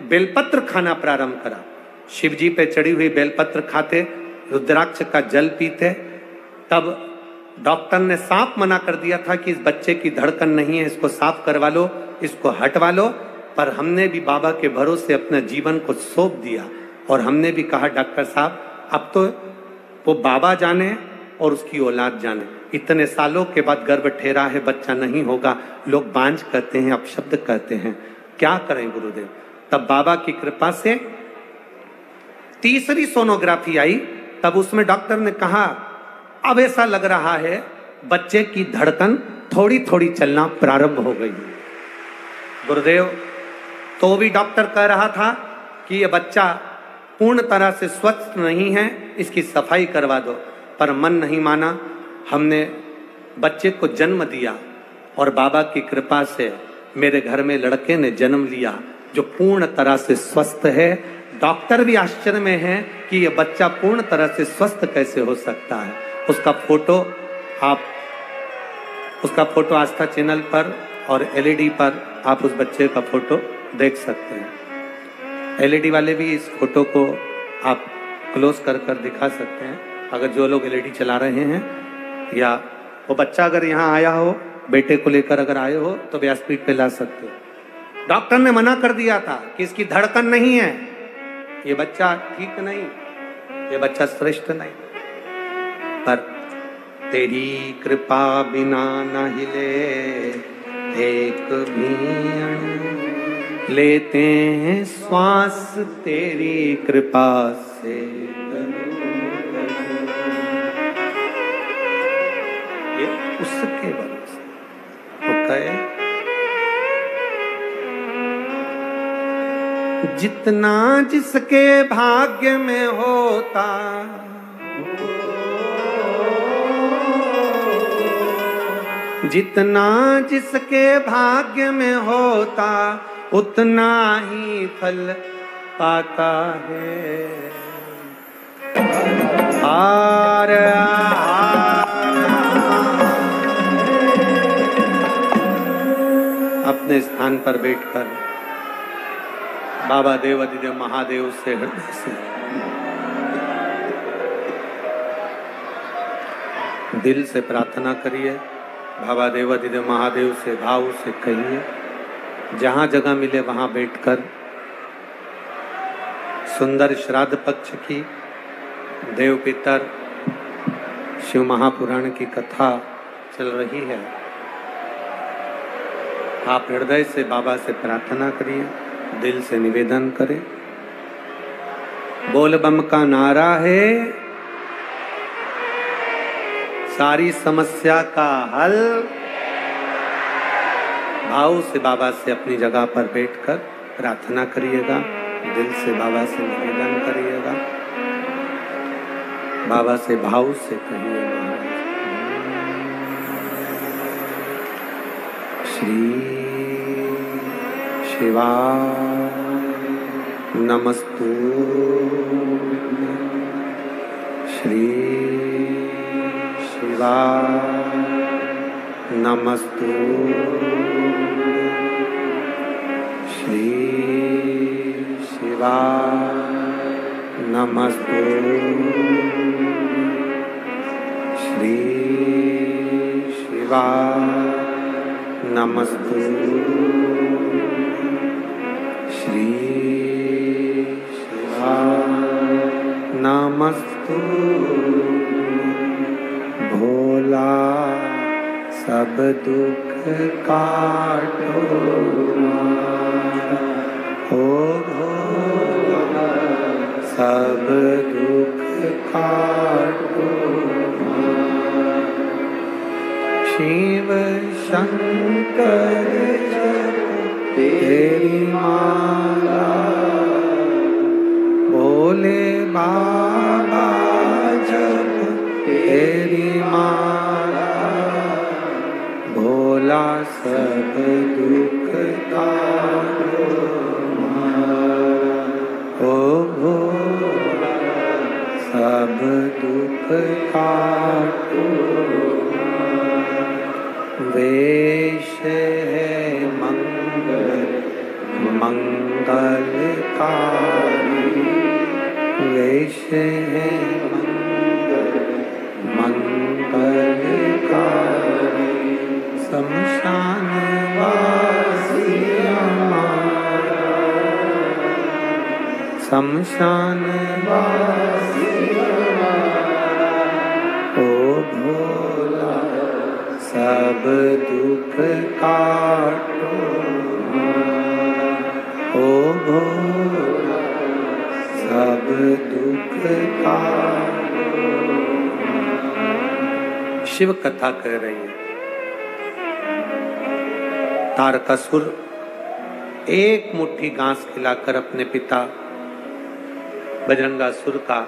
बेलपत्र खाना प्रारंभ करा। शिव जी पे चढ़ी हुई बेलपत्र खाते, रुद्राक्ष का जल पीते। तब डॉक्टर ने साफ मना कर दिया था कि इस बच्चे की धड़कन नहीं है, इसको साफ करवा लो, इसको हटवा लो। पर हमने भी बाबा के भरोसे अपने जीवन को सौंप दिया और हमने भी कहा डॉक्टर साहब अब तो वो बाबा जाने और उसकी औलाद जाने। इतने सालों के बाद गर्भ ठेरा है, बच्चा नहीं होगा, लोग बांझ कहते हैं, अपशब्द कहते हैं, क्या करें गुरुदेव। तब बाबा की कृपा से तीसरी सोनोग्राफी आई। तब उसमें डॉक्टर ने कहा अब ऐसा लग रहा है बच्चे की धड़कन थोड़ी थोड़ी चलना प्रारंभ हो गई। गुरुदेव तो भी डॉक्टर कह रहा था कि ये बच्चा पूर्ण तरह से स्वस्थ नहीं है, इसकी सफाई करवा दो। पर मन नहीं माना। हमने बच्चे को जन्म दिया और बाबा की कृपा से मेरे घर में लड़के ने जन्म लिया जो पूर्ण तरह से स्वस्थ है। डॉक्टर भी आश्चर्य में है कि यह बच्चा पूर्ण तरह से स्वस्थ कैसे हो सकता है। उसका फोटो आस्था चैनल पर और एलईडी पर आप उस बच्चे का फोटो देख सकते हैं। एलईडी वाले भी इस फोटो को आप क्लोज कर कर दिखा सकते हैं, अगर जो लोग एलईडी चला रहे हैं, या वो बच्चा अगर यहाँ आया हो, बेटे को लेकर अगर आए हो तो व्यासपीठ पे ला सकते हो। डॉक्टर ने मना कर दिया था कि इसकी धड़कन नहीं है, ये बच्चा ठीक नहीं, ये बच्चा श्रेष्ठ नहीं। पर तेरी कृपा बिना न हिले एक भी अणु, लेते हैं श्वास तेरी कृपा से। ये उसके भरोसे वो कहे जितना जिसके भाग्य में होता, जितना जिसके भाग्य में होता उतना ही फल पाता है। अपने स्थान पर बैठकर बाबा देवाधिदेव महादेव से हृदय से दिल से प्रार्थना करिए। बाबा देवाधिदेव महादेव से भाव से कहिए, जहां जगह मिले वहां बैठकर सुंदर श्राद्ध पक्ष की, देव पितर शिव महापुराण की कथा चल रही है। आप हृदय से बाबा से प्रार्थना करिए, दिल से निवेदन करें। बोल बम का नारा है, सारी समस्या का हल भाव से बाबा से अपनी जगह पर बैठकर प्रार्थना करिएगा, दिल से बाबा से निवेदन करिएगा, बाबा से भाव से कहिए श्री शिवाय नमस्तु, श्री शिवाय नमस्तु, श्री शिवाय नमस्तु, श्री शिवाय नमस्तु, श्री शिवाय नमस्तु। भोला सब दुख काटो हो भोला सब दुख काटो, शिव शंकर तेरी माला, भोले बाबा जप तेरी माला, भोला सब दुख काटो ओ भोला सब दुख काटो। वेश है मंगल मंगलकारी, वेश है मंगल मंगलकारी, शमशान वासी हमारा, शमशान वासी हमारा, ओ भोला सब दुख काटो ओ भोला सब दुख काटो। शिव कथा कह रही है। तारकासुर एक मुट्ठी घास खिलाकर अपने पिता बजरंगासुर का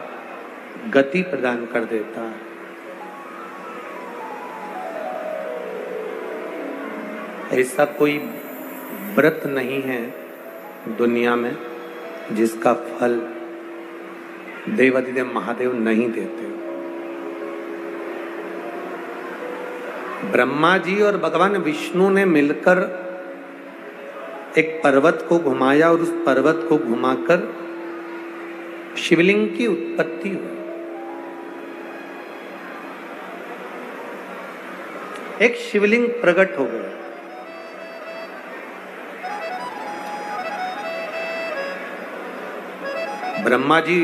गति प्रदान कर देता है। ऐसा कोई व्रत नहीं है दुनिया में जिसका फल देवाधिदेव महादेव नहीं देते। ब्रह्मा जी और भगवान विष्णु ने मिलकर एक पर्वत को घुमाया और उस पर्वत को घुमाकर शिवलिंग की उत्पत्ति हुई। एक शिवलिंग प्रकट हो गया। ब्रह्मा जी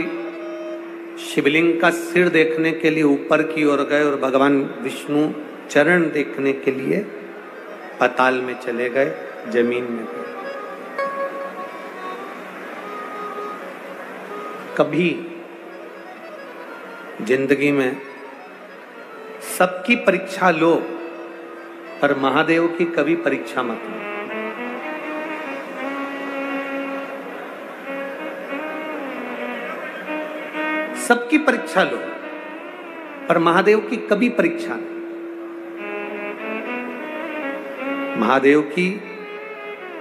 शिवलिंग का सिर देखने के लिए ऊपर की ओर गए और भगवान विष्णु चरण देखने के लिए पाताल में चले गए, जमीन में गए। कभी जिंदगी में सबकी परीक्षा लो, पर महादेव की कभी परीक्षा मत लो। सबकी परीक्षा लो, पर महादेव की कभी परीक्षा नहीं। महादेव की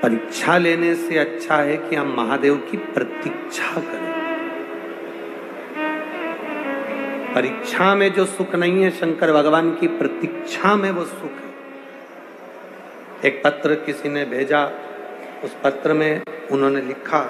परीक्षा लेने से अच्छा है कि हम महादेव की प्रतीक्षा करें। परीक्षा में जो सुख नहीं है, शंकर भगवान की प्रतीक्षा में वो सुख है। एक पत्र किसी ने भेजा, उस पत्र में उन्होंने लिखा,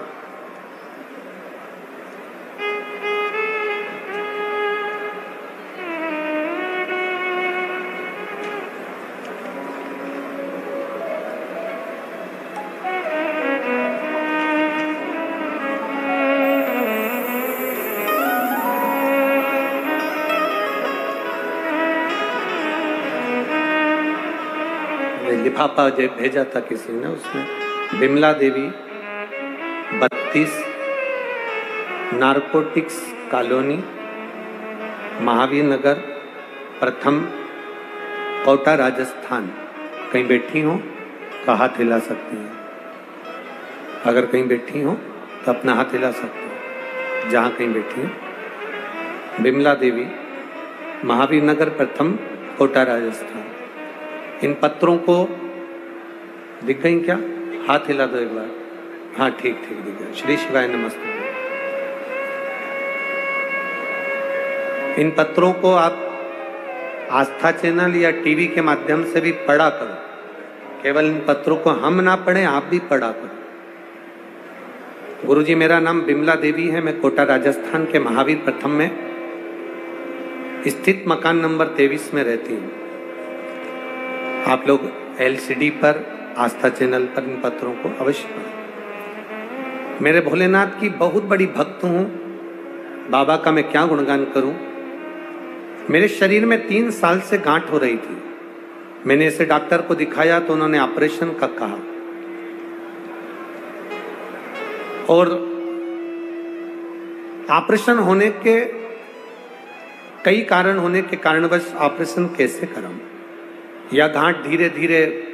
लिफाफा जो भेजा था किसी ने, उसमें बिमला देवी 32 नारकोटिक्स कॉलोनी, महावीर नगर, प्रथम कोटा राजस्थान। कहीं बैठी हो तो हाथ हिला सकती हैं। अगर कहीं बैठी हो तो अपना हाथ हिला सकते हो जहाँ कहीं बैठी हो। बिमला देवी, महावीर नगर, प्रथम कोटा राजस्थान। इन पत्रों को दिख गई क्या? हाथ हिला दो एक बार। हाँ ठीक ठीक दिख गया। श्री शिवाय नमस्ते। इन पत्रों को आप आस्था चैनल या टीवी के माध्यम से भी पढ़ा करो। केवल इन पत्रों को हम ना पढ़ें, आप भी पढ़ा करो। गुरुजी, मेरा नाम बिमला देवी है। मैं कोटा राजस्थान के महावीर प्रथम में स्थित मकान नंबर 23 में रहती हूँ। आप लोग LCD पर, आस्था चैनल पर इन पत्रों को अवश्य पढ़ें। मेरे भोलेनाथ की बहुत बड़ी भक्त हूँ। बाबा का मैं क्या गुणगान करूं। मेरे शरीर में 3 साल से गांठ हो रही थी। मैंने इसे डॉक्टर को दिखाया तो उन्होंने ऑपरेशन का कहा, और ऑपरेशन होने के कई कारण होने के कारणवश ऑपरेशन कैसे कराऊं। यह गांठ धीरे धीरे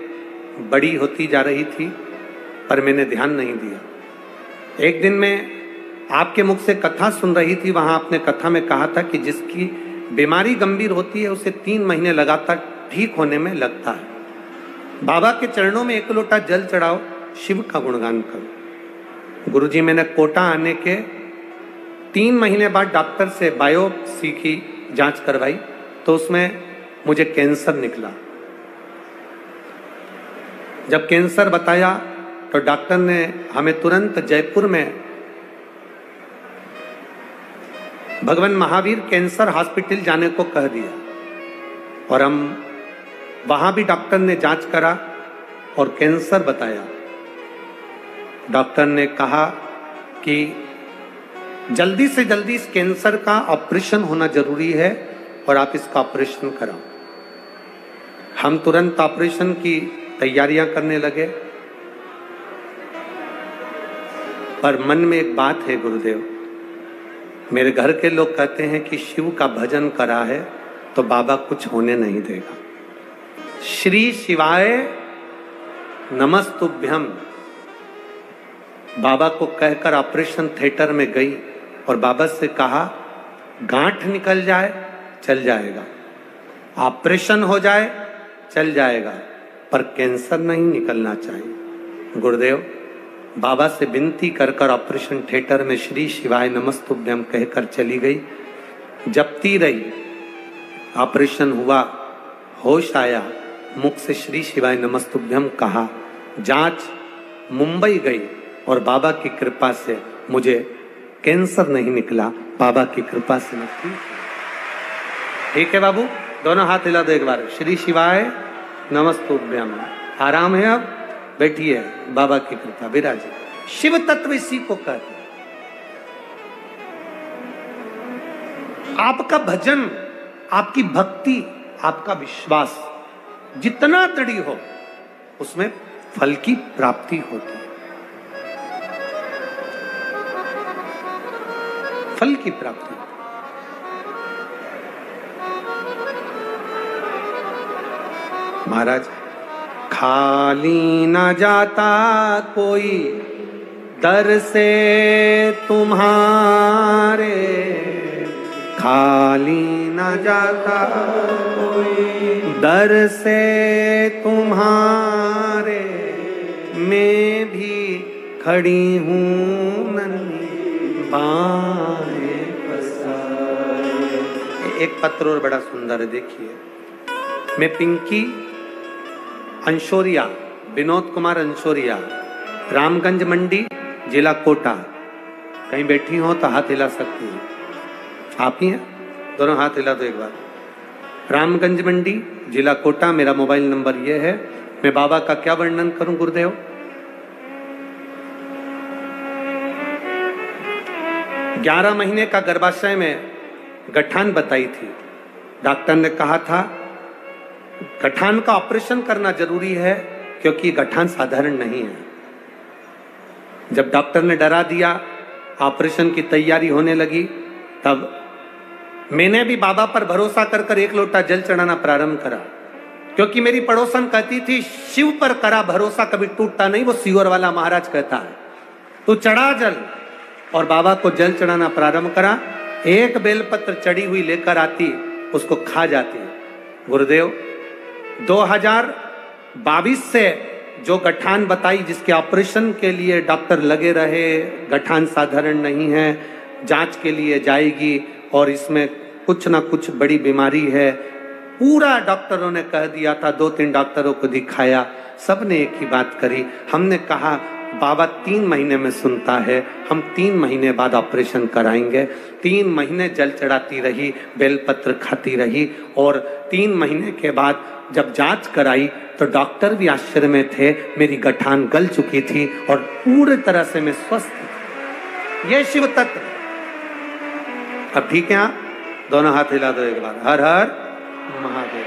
बड़ी होती जा रही थी, पर मैंने ध्यान नहीं दिया। एक दिन मैं आपके मुख से कथा सुन रही थी। वहां आपने कथा में कहा था कि जिसकी बीमारी गंभीर होती है उसे 3 महीने लगातार ठीक होने में लगता है। बाबा के चरणों में 1 लोटा जल चढ़ाओ, शिव का गुणगान करो। गुरुजी, मैंने कोटा आने के 3 महीने बाद डॉक्टर से बायोप्सी की जांच करवाई तो उसमें मुझे कैंसर निकला। जब कैंसर बताया तो डॉक्टर ने हमें तुरंत जयपुर में भगवान महावीर कैंसर हॉस्पिटल जाने को कह दिया, और हम वहां भी डॉक्टर ने जांच करा और कैंसर बताया। डॉक्टर ने कहा कि जल्दी से जल्दी इस कैंसर का ऑपरेशन होना जरूरी है और आप इसका ऑपरेशन कराओ। हम तुरंत ऑपरेशन की तैयारियां करने लगे, पर मन में एक बात है गुरुदेव, मेरे घर के लोग कहते हैं कि शिव का भजन करा है तो बाबा कुछ होने नहीं देगा। श्री शिवाय नमस्तुभ्यम बाबा को कहकर ऑपरेशन थिएटर में गई और बाबा से कहा, गांठ निकल जाए चल जाएगा, ऑपरेशन हो जाए चल जाएगा, पर कैंसर नहीं निकलना चाहिए। गुरुदेव, बाबा से विनती कर कर ऑपरेशन थिएटर में श्री शिवाय नमस्तुभ्यम कहकर चली गई। जपती रही, ऑपरेशन हुआ, होश आया, मुख से श्री शिवाय नमस्तुभ्यम कहा। जांच मुंबई गई और बाबा की कृपा से मुझे कैंसर नहीं निकला। बाबा की कृपा से मैं ठीक है। बाबू, दोनों हाथ हिला दो एक बार। श्री शिवाय नमस्तुभ्यम। आराम है, अब बैठिए, बाबा की कृपा विराजे। शिव तत्व इसी को कहते हैं। आपका भजन, आपकी भक्ति, आपका विश्वास जितना दृढ़ हो उसमें फल की प्राप्ति होती है। फल की प्राप्ति। महाराज, खाली न जाता कोई दर से तुम्हारे, खाली न जाता कोई दर से तुम्हारे, मैं भी खड़ी हूँ नन्ही बाहें पसारे। एक पत्र और बड़ा सुंदर है, देखिए। मैं पिंकी अंशोरिया, विनोद कुमार अंशोरिया, रामगंज मंडी, जिला कोटा। कहीं बैठी हो तो हाथ हिला सकती हैं। आप ही हैं? दोनों हाथ हिला दो एक बार। रामगंज मंडी, जिला कोटा, मेरा मोबाइल नंबर ये है। मैं बाबा का क्या वर्णन करूं गुरुदेव। 11 महीने का गर्भाशय में गठान बताई थी। डॉक्टर ने कहा था गठान का ऑपरेशन करना जरूरी है क्योंकि गठान साधारण नहीं है। जब डॉक्टर ने डरा दिया, ऑपरेशन की तैयारी होने लगी, तब मैंने भी बाबा पर भरोसा कर कर 1 लोटा जल चढ़ाना प्रारंभ करा, क्योंकि मेरी पड़ोसन कहती थी शिव पर करा भरोसा कभी टूटता नहीं। वो सीवर वाला महाराज कहता है तू चढ़ा जल, और बाबा को जल चढ़ाना प्रारंभ करा। 1 बेलपत्र चढ़ी हुई लेकर आती, उसको खा जाती। गुरुदेव 2022 से जो गठान बताई, जिसके ऑपरेशन के लिए डॉक्टर लगे रहे, गठान साधारण नहीं है, जांच के लिए जाएगी और इसमें कुछ ना कुछ बड़ी बीमारी है, पूरा डॉक्टरों ने कह दिया था। 2-3 डॉक्टरों को दिखाया, सबने एक ही बात करी। हमने कहा बाबा 3 महीने में सुनता है, हम 3 महीने बाद ऑपरेशन कराएंगे। 3 महीने जल चढ़ाती रही, बेलपत्र खाती रही, और 3 महीने के बाद जब जांच कराई तो डॉक्टर भी आश्चर्य में थे। मेरी गठान गल चुकी थी और पूरी तरह से मैं स्वस्थ थी। ये शिव तत्व। अब ठीक है, आप दोनों हाथ हिला दो एक बार। हर हर महादेव।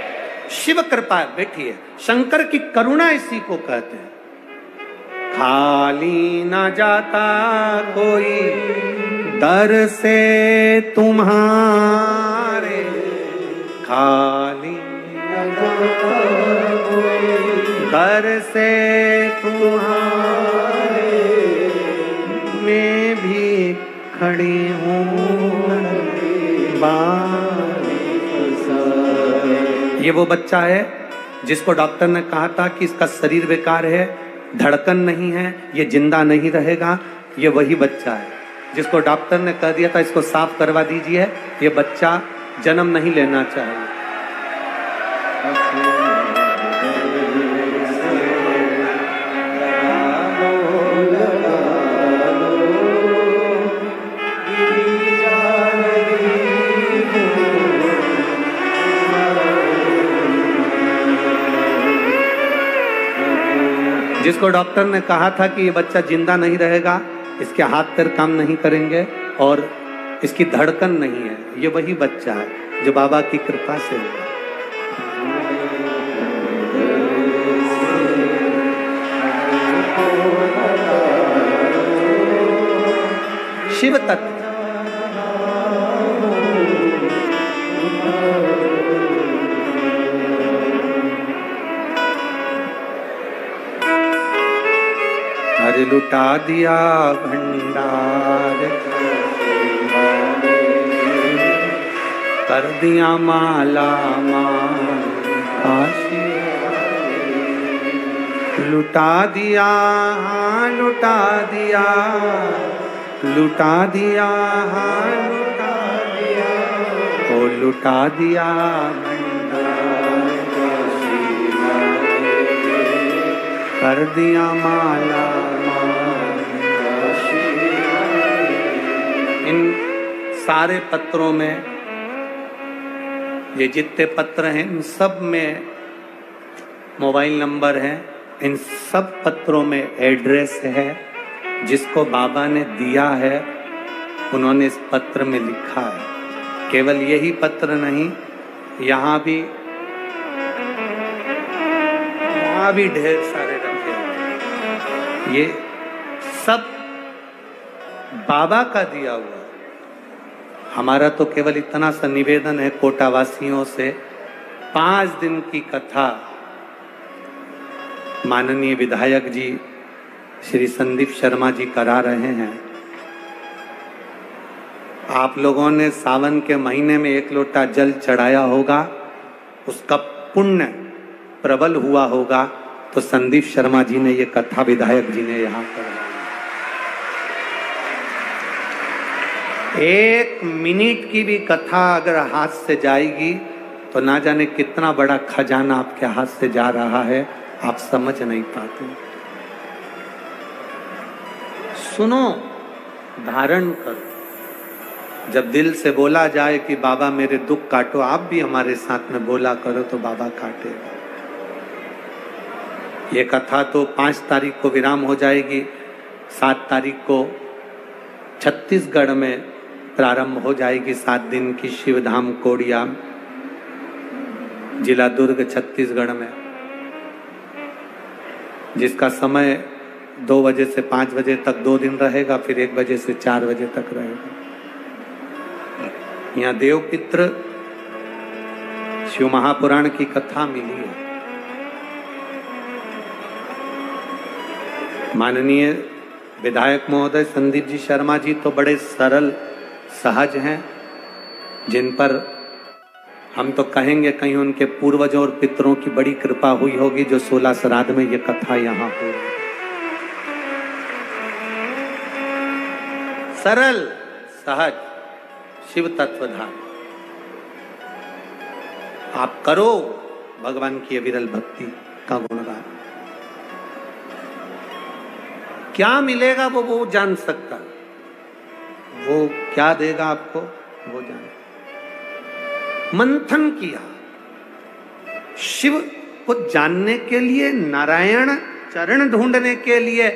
शिव कृपा बैठिए। शंकर की करुणा इसी को कहते हैं। खाली ना जाता कोई दर से तुम्हारे, खाली ना जाता कोई दर से तुम्हारे, मैं भी खड़ी हूँ ये वो बच्चा है जिसको डॉक्टर ने कहा था कि इसका शरीर बेकार है, धड़कन नहीं है, ये जिंदा नहीं रहेगा। ये वही बच्चा है जिसको डॉक्टर ने कह दिया था इसको साफ करवा दीजिए, ये बच्चा जन्म नहीं लेना चाहिए। जिसको डॉक्टर ने कहा था कि ये बच्चा जिंदा नहीं रहेगा, इसके हाथ पैर काम नहीं करेंगे और इसकी धड़कन नहीं है, ये वही बच्चा है जो बाबा की कृपा से हुआ। शिव तत्व। हर लुटा दिया भंडार, कर दिया माला माल, लुटा दिया, हाँ लुटा दिया, लुटा दिया, हाँ लुटा दिया, ओ लुटा दिया भंडार, कर दिया माला। इन सारे पत्रों में, ये जितने पत्र हैं इन सब में मोबाइल नंबर है, इन सब पत्रों में एड्रेस है जिसको बाबा ने दिया है, उन्होंने इस पत्र में लिखा है। केवल यही पत्र नहीं, यहाँ भी ढेर सारे रखे हैं। ये सब बाबा का दिया हुआ। हमारा तो केवल इतना सा निवेदन है कोटावासियों से, 5 दिन की कथा माननीय विधायक जी श्री संदीप शर्मा जी करा रहे हैं। आप लोगों ने सावन के महीने में 1 लोटा जल चढ़ाया होगा, उसका पुण्य प्रबल हुआ होगा, तो संदीप शर्मा जी ने ये कथा विधायक जी ने यहाँ कराई। 1 मिनट की भी कथा अगर हाथ से जाएगी तो ना जाने कितना बड़ा खजाना आपके हाथ से जा रहा है, आप समझ नहीं पाते। सुनो, धारण करो। जब दिल से बोला जाए कि बाबा मेरे दुख काटो, आप भी हमारे साथ में बोला करो तो बाबा काटेगा। ये कथा तो 5 तारीख को विराम हो जाएगी, 7 तारीख को छत्तीसगढ़ में प्रारंभ हो जाएगी। 7 दिन की शिवधाम कोड़िया, जिला दुर्ग, छत्तीसगढ़ में, जिसका समय 2 बजे से 5 बजे तक 2 दिन रहेगा, फिर 1 बजे से 4 बजे तक रहेगा। यहाँ देवपित्र शिव महापुराण की कथा मिली है। माननीय विधायक महोदय संदीप जी शर्मा जी तो बड़े सरल सहज हैं, जिन पर हम तो कहेंगे कहीं उनके पूर्वजों और पितरों की बड़ी कृपा हुई होगी, जो 16 श्राद्ध में ये कथा यहाँ हो रही। सरल सहज शिव तत्वधार आप करो, भगवान की विरल भक्ति का गुणगान। क्या मिलेगा वो जान सकता, वो क्या देगा आपको वो जान। मंथन किया, शिव को जानने के लिए, नारायण चरण ढूंढने के लिए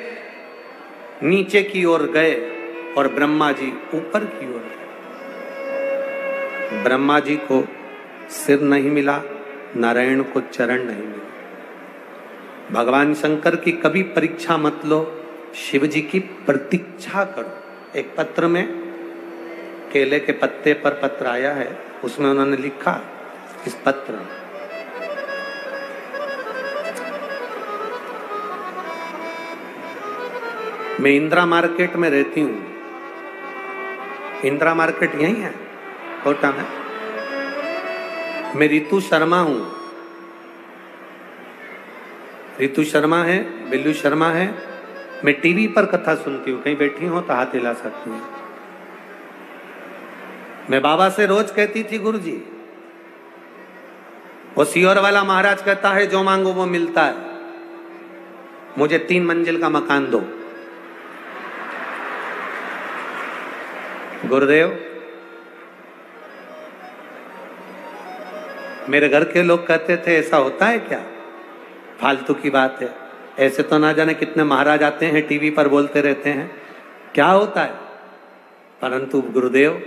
नीचे की ओर गए और ब्रह्मा जी ऊपर की ओर गए। ब्रह्मा जी को सिर नहीं मिला, नारायण को चरण नहीं मिला। भगवान शंकर की कभी परीक्षा मत लो, शिव जी की प्रतीक्षा करो। एक पत्र में, केले के पत्ते पर पत्र आया है, उसमें उन्होंने लिखा इस पत्र में, मैं इंदिरा मार्केट में रहती हूं। इंदिरा मार्केट यही है कोटा में। मैं रितु शर्मा हूं। रितु शर्मा है, बिल्लू शर्मा है। मैं टीवी पर कथा सुनती हूँ, कहीं बैठी हो तो हाथ हिला सकती हूँ। मैं बाबा से रोज कहती थी, गुरुजी वो सियोर वाला महाराज कहता है जो मांगो वो मिलता है, मुझे 3 मंजिल का मकान दो। गुरुदेव, मेरे घर के लोग कहते थे ऐसा होता है क्या, फालतू की बात है, ऐसे तो ना जाने कितने महाराज आते हैं टीवी पर बोलते रहते हैं, क्या होता है। परंतु गुरुदेव,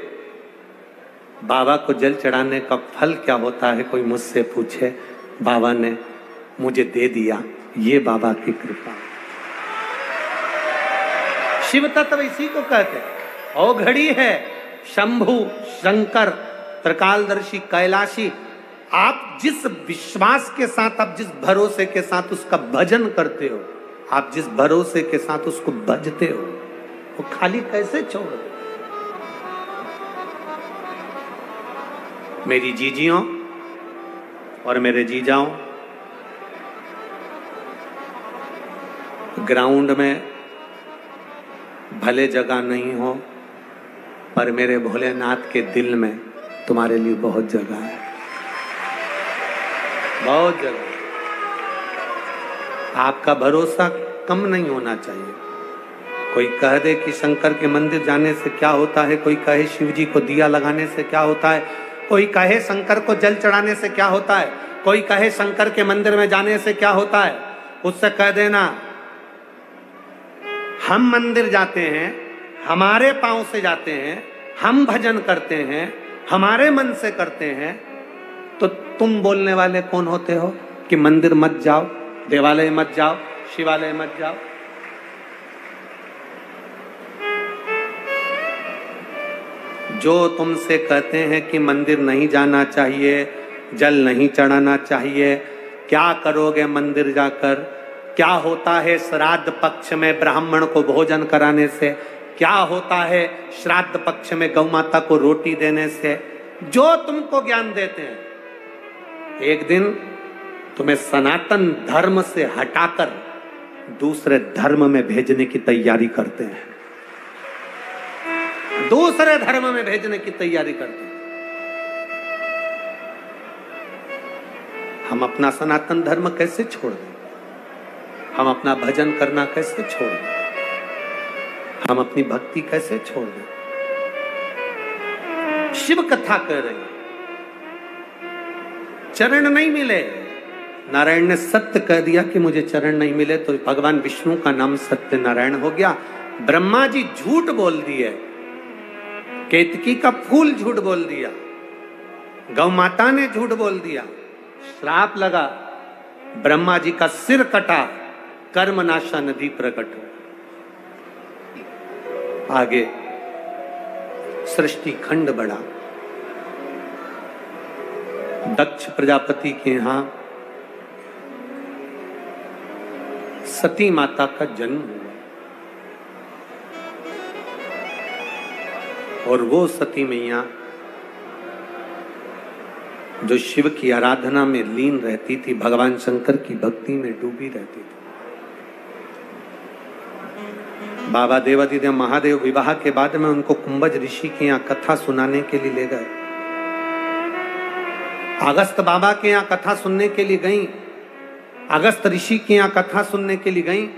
बाबा को जल चढ़ाने का फल क्या होता है कोई मुझसे पूछे, बाबा ने मुझे दे दिया, ये बाबा की कृपा। शिव तत्व इसी को कहते हैं। औघड़ी है शंभु शंकर त्रिकालदर्शी कैलाशी। आप जिस विश्वास के साथ, आप जिस भरोसे के साथ उसका भजन करते हो, आप जिस भरोसे के साथ उसको भजते हो, वो खाली कैसे छोड़ दो। मेरी जीजियों और मेरे जीजाओं, ग्राउंड में भले जगह नहीं हो, पर मेरे भोलेनाथ के दिल में तुम्हारे लिए बहुत जगह है, बहुत जगह। आपका भरोसा कम नहीं होना चाहिए। कोई कह दे कि शंकर के मंदिर जाने से क्या होता है, कोई कहे शिव जी को दिया लगाने से क्या होता है, कोई कहे शंकर को जल चढ़ाने से क्या होता है, कोई कहे शंकर के मंदिर में जाने से क्या होता है, उससे कह देना हम मंदिर जाते हैं, हमारे पांव से जाते हैं, हम भजन करते हैं, हमारे मन से करते हैं, तो तुम बोलने वाले कौन होते हो कि मंदिर मत जाओ, देवालय मत जाओ, शिवालय मत जाओ। जो तुमसे कहते हैं कि मंदिर नहीं जाना चाहिए, जल नहीं चढ़ाना चाहिए, क्या करोगे मंदिर जाकर, क्या होता है श्राद्ध पक्ष में ब्राह्मण को भोजन कराने से, क्या होता है श्राद्ध पक्ष में गौ माता को रोटी देने से, जो तुमको ज्ञान देते हैं, एक दिन तुम्हें सनातन धर्म से हटाकर दूसरे धर्म में भेजने की तैयारी करते हैं, दूसरे धर्म में भेजने की तैयारी करते हैं। हम अपना सनातन धर्म कैसे छोड़ दें, हम अपना भजन करना कैसे छोड़ दें, हम अपनी भक्ति कैसे छोड़ दें। शिव कथा कह रही, चरण नहीं मिले, नारायण ने सत्य कह दिया कि मुझे चरण नहीं मिले, तो भगवान विष्णु का नाम सत्य नारायण हो गया। ब्रह्मा जी झूठ बोल दिए, केतकी का फूल झूठ बोल दिया, गौ माता ने झूठ बोल दिया, श्राप लगा, ब्रह्मा जी का सिर कटा, कर्मनाशा नदी प्रकट हो। आगे सृष्टि खंड बढ़ा, दक्ष प्रजापति के यहाँ सती माता का जन्म हुआ और वो सती मैया जो शिव की आराधना में लीन रहती थी, भगवान शंकर की भक्ति में डूबी रहती थी। बाबा देवादिदेव महादेव विवाह के बाद में उनको कुंभज ऋषि के यहाँ कथा सुनाने के लिए ले गए। अगस्त बाबा के यहाँ कथा सुनने के लिए गई, अगस्त ऋषि के यहाँ कथा सुनने के लिए गई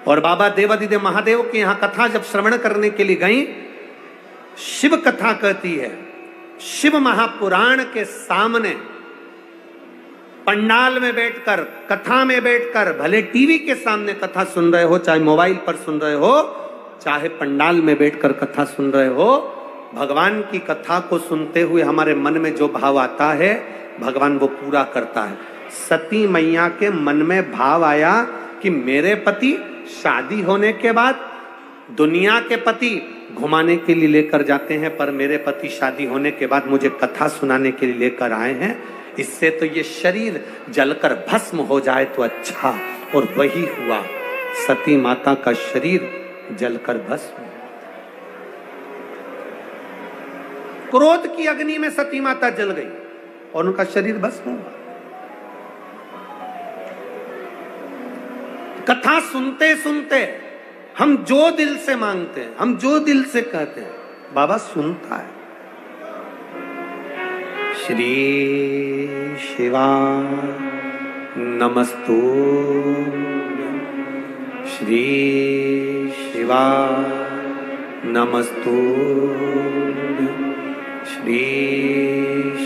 और बाबा देवादिदेव महादेव के यहाँ कथा जब श्रवण करने के लिए गई, शिव कथा कहती है, शिव महापुराण के सामने पंडाल में बैठकर, कथा में बैठकर, भले टीवी के सामने कथा सुन रहे हो, चाहे मोबाइल पर सुन रहे हो, चाहे पंडाल में बैठकर कथा सुन रहे हो, भगवान की कथा को सुनते हुए हमारे मन में जो भाव आता है भगवान वो पूरा करता है। सती मैया के मन में भाव आया कि मेरे पति शादी होने के बाद दुनिया के पति घुमाने के लिए लेकर जाते हैं, पर मेरे पति शादी होने के बाद मुझे कथा सुनाने के लिए लेकर आए हैं, इससे तो ये शरीर जलकर भस्म हो जाए तो अच्छा। और वही हुआ, सती माता का शरीर जलकर भस्म। क्रोध की अग्नि में सती माता जल गई और उनका शरीर भस्म हुआ। कथा सुनते सुनते हम जो दिल से मांगते हैं, हम जो दिल से कहते हैं, बाबा सुनता है। श्री शिवा नमस्तु, श्री शिवा नमस्तु, श्री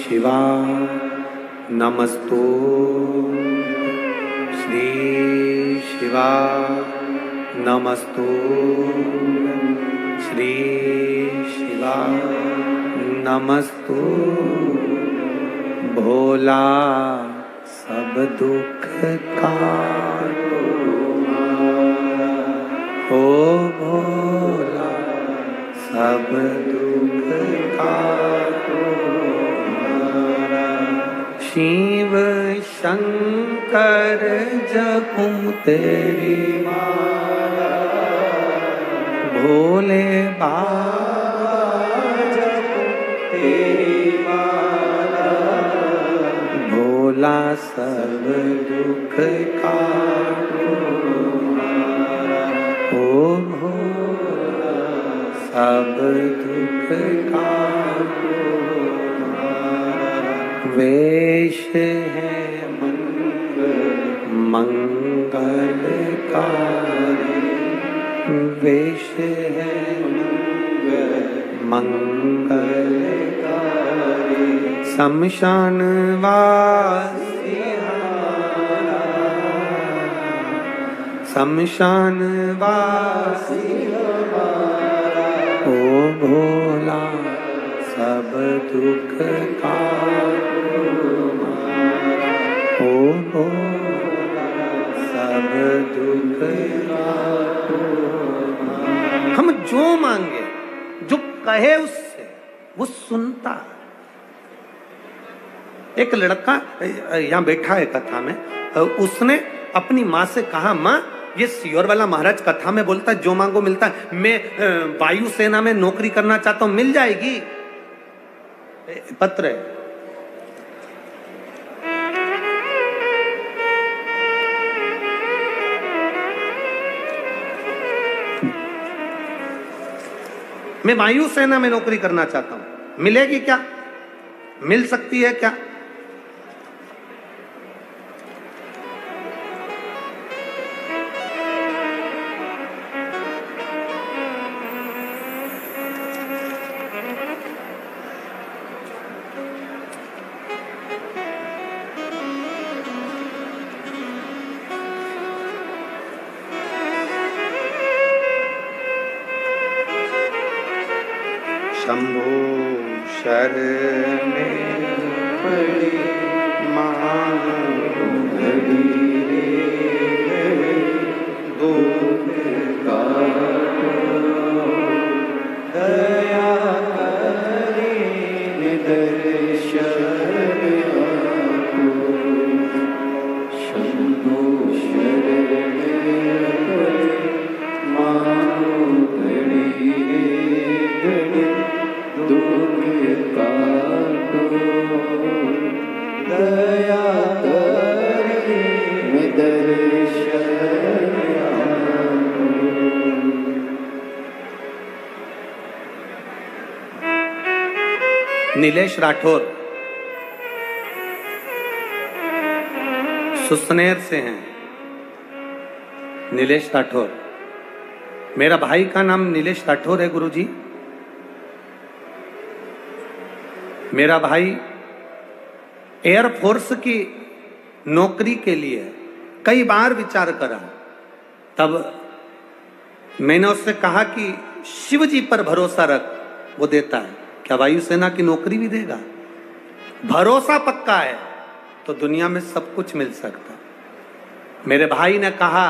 शिवा नमस्तु, श्री शिवा नमस्तु, श्री शिवा नमस्तु। भोला सब दुख काटो, ओ भोला सब दुख काटो। शिव शंकर जपूं तेरी माला, भोले बाबा जपूं तेरी माला, भोला सब दुख काटो ओ भोला सब दुख काटो। वेश है मंगलकारी, वेश है मंगलकारी, शमशान वासी हमारा, शमशान वासी हमारा, ओ भोला सब दुख काटो, ओ भोला सब दुख काटो। हम जो मांगे, जो कहे उससे वो सुनता। एक लड़का यहाँ बैठा है कथा में, उसने अपनी माँ से कहा, माँ ये सियोर वाला महाराज कथा में बोलता है जो मांगो मिलता है, मैं वायुसेना में नौकरी करना चाहता हूं, मिल जाएगी? पत्र है। मैं वायुसेना में नौकरी करना चाहता हूं, मिलेगी क्या? मिल सकती है क्या? शंभो शरणे पड़ी मांगड़ी, दुख काटो दया करे दर्शन नीलेश राठौर सुसनेर से हैं। नीलेश राठौर, मेरा भाई का नाम नीलेश राठौर है गुरुजी। मेरा भाई एयरफोर्स की नौकरी के लिए कई बार विचार करा, तब मैंने उससे कहा कि शिव जी पर भरोसा रख, वो देता है। क्या वायुसेना की नौकरी भी देगा? भरोसा पक्का है तो दुनिया में सब कुछ मिल सकता। मेरे भाई ने कहा,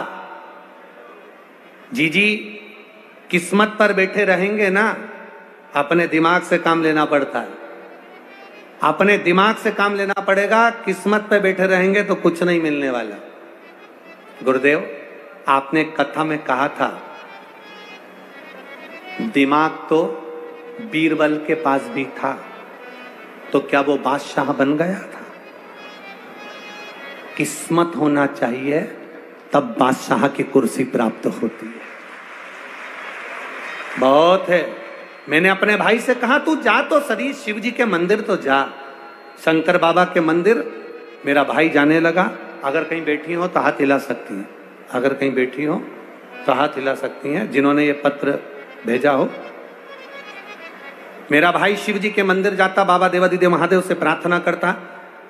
जीजी किस्मत पर बैठे रहेंगे ना, अपने दिमाग से काम लेना पड़ता है, अपने दिमाग से काम लेना पड़ेगा। किस्मत पे बैठे रहेंगे तो कुछ नहीं मिलने वाला। गुरुदेव, आपने कथा में कहा था दिमाग तो बीरबल के पास भी था, तो क्या वो बादशाह बन गया था? किस्मत होना चाहिए तब बादशाह की कुर्सी प्राप्त होती है। बहुत है। मैंने अपने भाई से कहा, तू जा तो सही, शिव जी के मंदिर तो जा, शंकर बाबा के मंदिर। मेरा भाई जाने लगा। अगर कहीं बैठी हो तो हाथ हिला सकती हैं, अगर कहीं बैठी हो तो हाथ हिला सकती हैं जिन्होंने ये पत्र भेजा हो। मेरा भाई शिव जी के मंदिर जाता, बाबा देवादिदेव महादेव से प्रार्थना करता।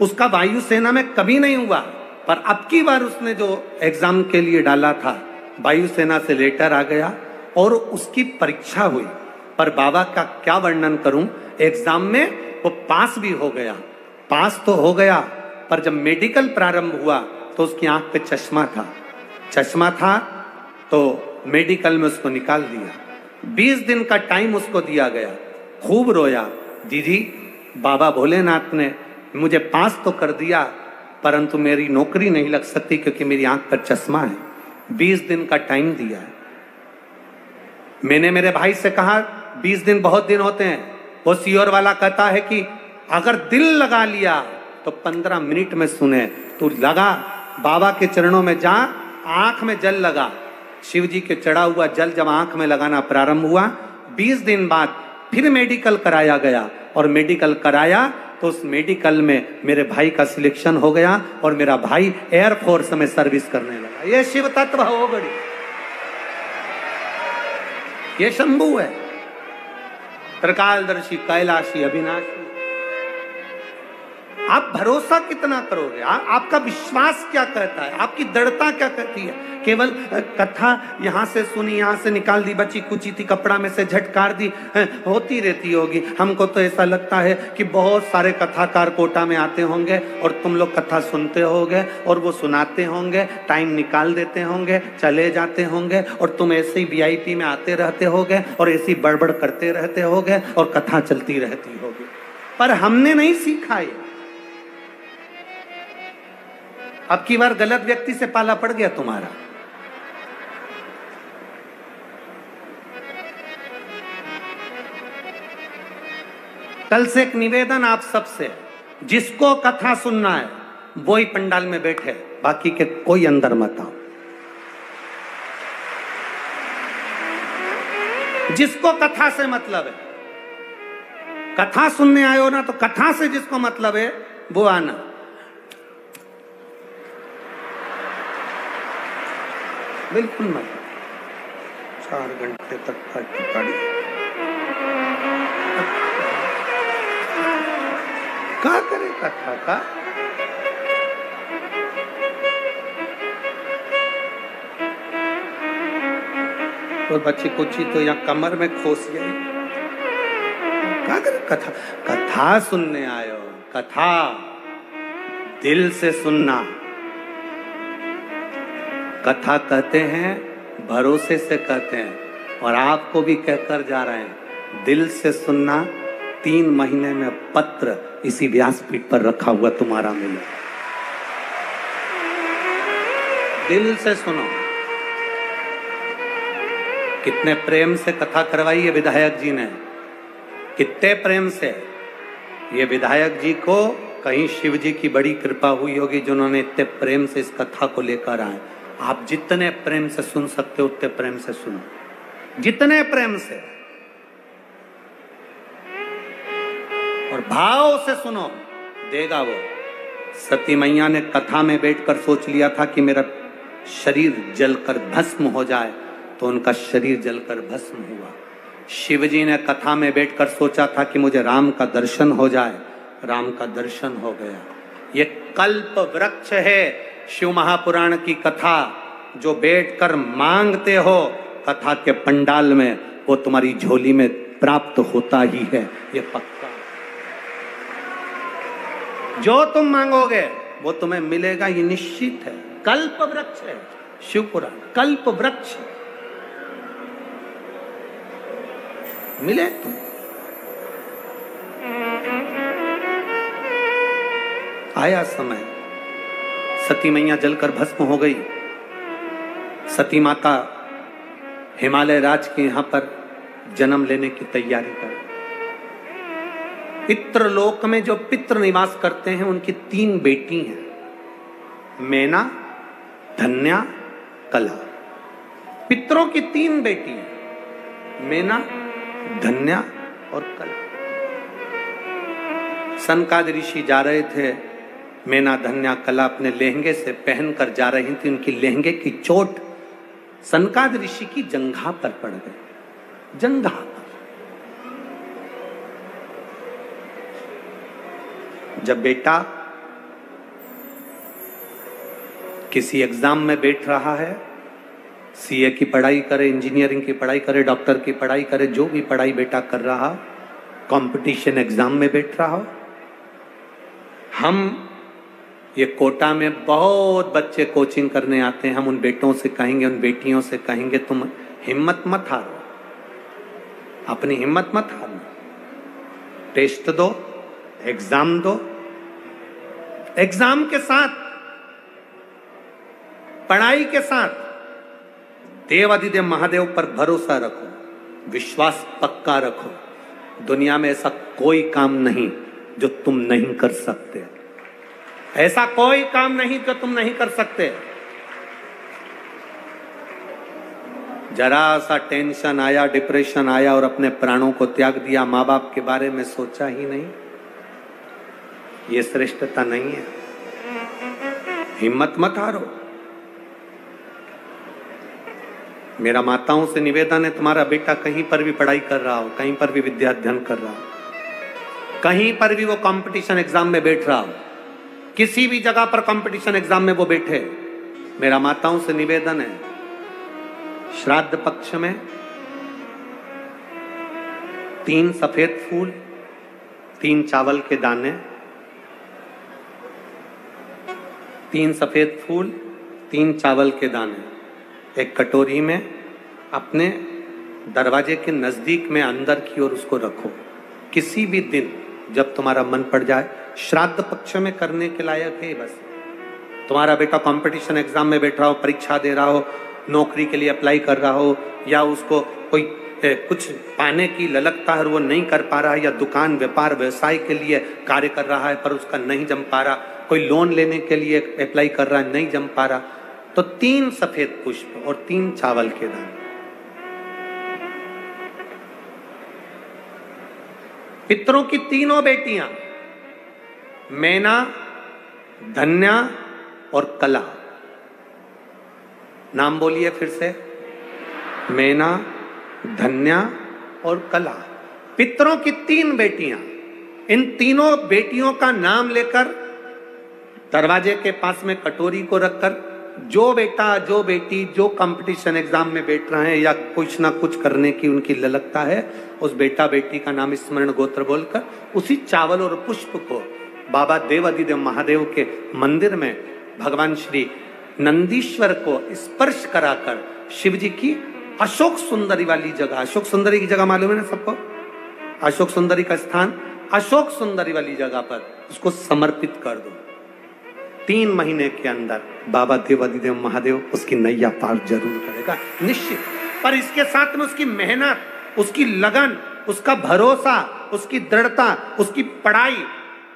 उसका वायुसेना में कभी नहीं हुआ, पर अब की बार उसने जो एग्जाम के लिए डाला था, वायुसेना से लेटर आ गया और उसकी परीक्षा हुई। पर बाबा का क्या वर्णन करूं, एग्जाम में वो पास भी हो गया। पास तो हो गया, पर जब मेडिकल प्रारंभ हुआ तो उसकी आंख पे चश्मा था। चश्मा था तो मेडिकल में उसको निकाल दिया। 20 दिन का टाइम उसको दिया गया। खूब रोया, दीदी बाबा भोलेनाथ ने मुझे पास तो कर दिया, परंतु मेरी नौकरी नहीं लग सकती क्योंकि मेरी आंख पर चश्मा है। 20 दिन का टाइम दिया है। मैंने मेरे भाई से कहा 20 दिन बहुत दिन होते हैं। वो सियोर वाला कहता है कि अगर दिल लगा लिया तो 15 मिनट में सुने। तू लगा, बाबा के चरणों में जा, आंख में जल लगा। शिव जी के चढ़ा हुआ जल जब आंख में लगाना प्रारंभ हुआ, 20 दिन बाद फिर मेडिकल कराया गया और मेडिकल कराया तो उस मेडिकल में मेरे भाई का सिलेक्शन हो गया और मेरा भाई एयरफोर्स में सर्विस करने लगा। ये शिव तत्व हो बड़ी, ये शंभू है, त्रिकालदर्शी, कैलाशी, अविनाशी। आप भरोसा कितना करोगे? आपका विश्वास क्या कहता है? आपकी दृढ़ता क्या कहती है? केवल कथा यहां से सुनी, यहां से निकाल दी, बची कुची थी, कपड़ा में से झटकार दी, होती रहती होगी। हमको तो ऐसा लगता है कि बहुत सारे कथाकार कोटा में आते होंगे और तुम लोग कथा सुनते होगे और वो सुनाते होंगे, टाइम निकाल देते होंगे, चले जाते होंगे और तुम ऐसे ही VIP में आते रहते होगे और ऐसी बड़बड़ करते रहते होगे और कथा चलती रहती होगी। पर हमने नहीं सीखा ये। अब की बार गलत व्यक्ति से पाला पड़ गया तुम्हारा। कल से एक निवेदन आप सबसे, जिसको कथा सुनना है वो ही पंडाल में बैठे, बाकी के कोई अंदर मत आओ। जिसको कथा से मतलब है, कथा सुनने आए हो ना, तो कथा से जिसको मतलब है वो आना। बिल्कुल मत। 4 घंटे तक पार्टी क्या करे कथा का? और बच्ची कुची तो यहाँ कमर में खोस गई। क्या करे कथा? कथा सुनने आयो, कथा दिल से सुनना। कथा कहते हैं, भरोसे से कहते हैं, और आपको भी कहकर जा रहे हैं, दिल से सुनना। 3 महीने में पत्र इसी व्यासपीठ पर रखा हुआ तुम्हारा मिले। दिल से सुनो। कितने प्रेम से कथा करवाई है विधायक जी ने, कितने प्रेम से। ये विधायक जी को कहीं शिव जी की बड़ी कृपा हुई होगी जिन्होंने इतने प्रेम से इस कथा को लेकर आए। आप जितने प्रेम से सुन सकते हो उतने प्रेम से सुनो, जितने प्रेम से। और भाव से सुनो, देगा वो। सती मैया ने कथा में बैठकर सोच लिया था कि मेरा शरीर जलकर भस्म हो जाए, तो उनका शरीर जलकर भस्म हुआ। शिवजी ने कथा में बैठकर सोचा था कि मुझे राम का दर्शन हो जाए, राम का दर्शन हो गया। ये कल्प वृक्ष है शिव महापुराण की कथा, जो बैठकर मांगते हो कथा के पंडाल में, वो तुम्हारी झोली में प्राप्त होता ही है, ये पक्का। जो तुम मांगोगे वो तुम्हें मिलेगा, ये निश्चित है। कल्प वृक्ष है शिव पुराण, कल्प वृक्ष मिले तुम। आया समय, सती मैया जलकर भस्म हो गई। सती माता हिमालय राज के यहां पर जन्म लेने की तैयारी कर। पितृलोक में जो पितृ निवास करते हैं उनकी 3 बेटी हैं, मैना, धन्या, कला। पितरों की 3 बेटी हैं, मैना, धन्या और कला। सनकादि ऋषि जा रहे थे, मैना, धन्या, कला अपने लहंगे से पहनकर जा रही थी। उनकी लहंगे की चोट सनकादि ऋषि की जंघा पर पड़ गई, जंघा पर। जब बेटा किसी एग्जाम में बैठ रहा है, सीए की पढ़ाई करे, इंजीनियरिंग की पढ़ाई करे, डॉक्टर की पढ़ाई करे, जो भी पढ़ाई बेटा कर रहा, कंपटीशन एग्जाम में बैठ रहा हो, हम ये कोटा में बहुत बच्चे कोचिंग करने आते हैं, हम उन बेटों से कहेंगे, उन बेटियों से कहेंगे, तुम हिम्मत मत हारो, अपनी हिम्मत मत हारो, टेस्ट दो, एग्जाम दो, एग्जाम के साथ, पढ़ाई के साथ देवादिदेव महादेव पर भरोसा रखो, विश्वास पक्का रखो। दुनिया में ऐसा कोई काम नहीं जो तुम नहीं कर सकते, ऐसा कोई काम नहीं जो तुम नहीं कर सकते। जरा सा टेंशन आया, डिप्रेशन आया और अपने प्राणों को त्याग दिया, माँ बाप के बारे में सोचा ही नहीं, ये श्रेष्ठता नहीं है। हिम्मत मत हारो। मेरा माताओं से निवेदन है, तुम्हारा बेटा कहीं पर भी पढ़ाई कर रहा हो, कहीं पर भी विद्या अध्ययन कर रहा हो, कहीं पर भी वो कंपटीशन एग्जाम में बैठ रहा हो, किसी भी जगह पर कंपटीशन एग्जाम में वो बैठे, मेरा माताओं से निवेदन है, श्राद्ध पक्ष में 3 सफेद फूल, 3 चावल के दाने, 3 सफेद फूल, 3 चावल के दाने एक कटोरी में अपने दरवाजे के नजदीक में अंदर की ओर उसको रखो। किसी भी दिन जब तुम्हारा मन पड़ जाए, श्राद्ध पक्ष में करने के लायक है। बस तुम्हारा बेटा कंपटीशन एग्जाम में बैठ रहा हो, परीक्षा दे रहा हो, नौकरी के लिए अप्लाई कर रहा हो, या उसको कोई कुछ पाने की ललकता है और वो नहीं कर पा रहा है, या दुकान व्यापार व्यवसाय के लिए कार्य कर रहा है पर उसका नहीं जम पा रहा, कोई लोन लेने के लिए अप्लाई कर रहा है, नहीं जम पा रहा, तो 3 सफेद पुष्प और 3 चावल के दाने। पितरों की 3 बेटियां, मैना, धन्या और कला। नाम बोलिए फिर से, मैना, धन्या और कला। पितरों की 3 बेटियां, इन तीनों बेटियों का नाम लेकर दरवाजे के पास में कटोरी को रखकर, जो बेटा, जो बेटी, जो कंपटीशन एग्जाम में बैठ रहे हैं या कुछ ना कुछ करने की उनकी ललकता है, उस बेटा बेटी का नाम स्मरण गोत्र बोलकर उसी चावल और पुष्प को बाबा देवादिदेव महादेव के मंदिर में भगवान श्री नंदीश्वर को स्पर्श कराकर शिव जी की अशोक सुंदरी वाली जगह, अशोक सुंदरी की जगह मालूम है ना सबको, अशोक सुंदरी का स्थान, अशोक सुंदरी वाली जगह पर उसको समर्पित कर दो। 3 महीने के अंदर बाबा देवादिदेव महादेव उसकी नैया पार जरूर करेगा, निश्चित। पर इसके साथ में उसकी मेहनत, उसकी लगन, उसका भरोसा, उसकी दृढ़ता, उसकी पढ़ाई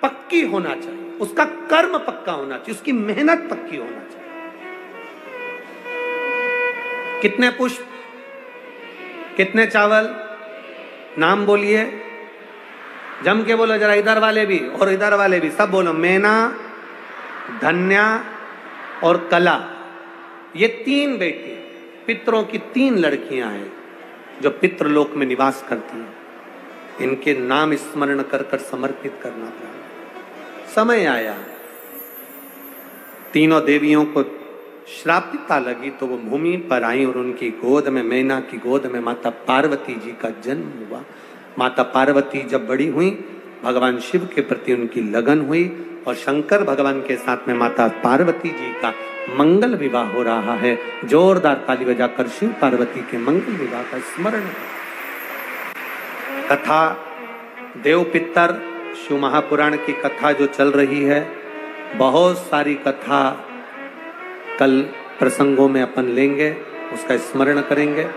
पक्की होना चाहिए, उसका कर्म पक्का होना चाहिए, उसकी मेहनत पक्की होना चाहिए। कितने पुष्प, कितने चावल, नाम बोलिए। जम के बोलो जरा, इधर वाले भी और इधर वाले भी, सब बोलो। मैना, धन्या और कला, ये 3 बेटी, पितरों की 3 लड़कियां हैं जो पितृलोक में निवास करती हैं। इनके नाम स्मरण कर कर समर्पित करना पड़ा। समय आया, तीनों देवियों को श्रापिता लगी तो वो भूमि पर आई और उनकी गोद में, मैना की गोद में माता पार्वती जी का जन्म हुआ। माता पार्वती जब बड़ी हुई, भगवान शिव के प्रति उनकी लगन हुई और शंकर भगवान के साथ में माता पार्वती जी का मंगल विवाह हो रहा है। जोरदार ताली बजाकर शिव पार्वती के मंगल विवाह का स्मरण। कथा देव पितर शिव महापुराण की कथा जो चल रही है, बहुत सारी कथा कल प्रसंगों में अपन लेंगे, उसका स्मरण करेंगे।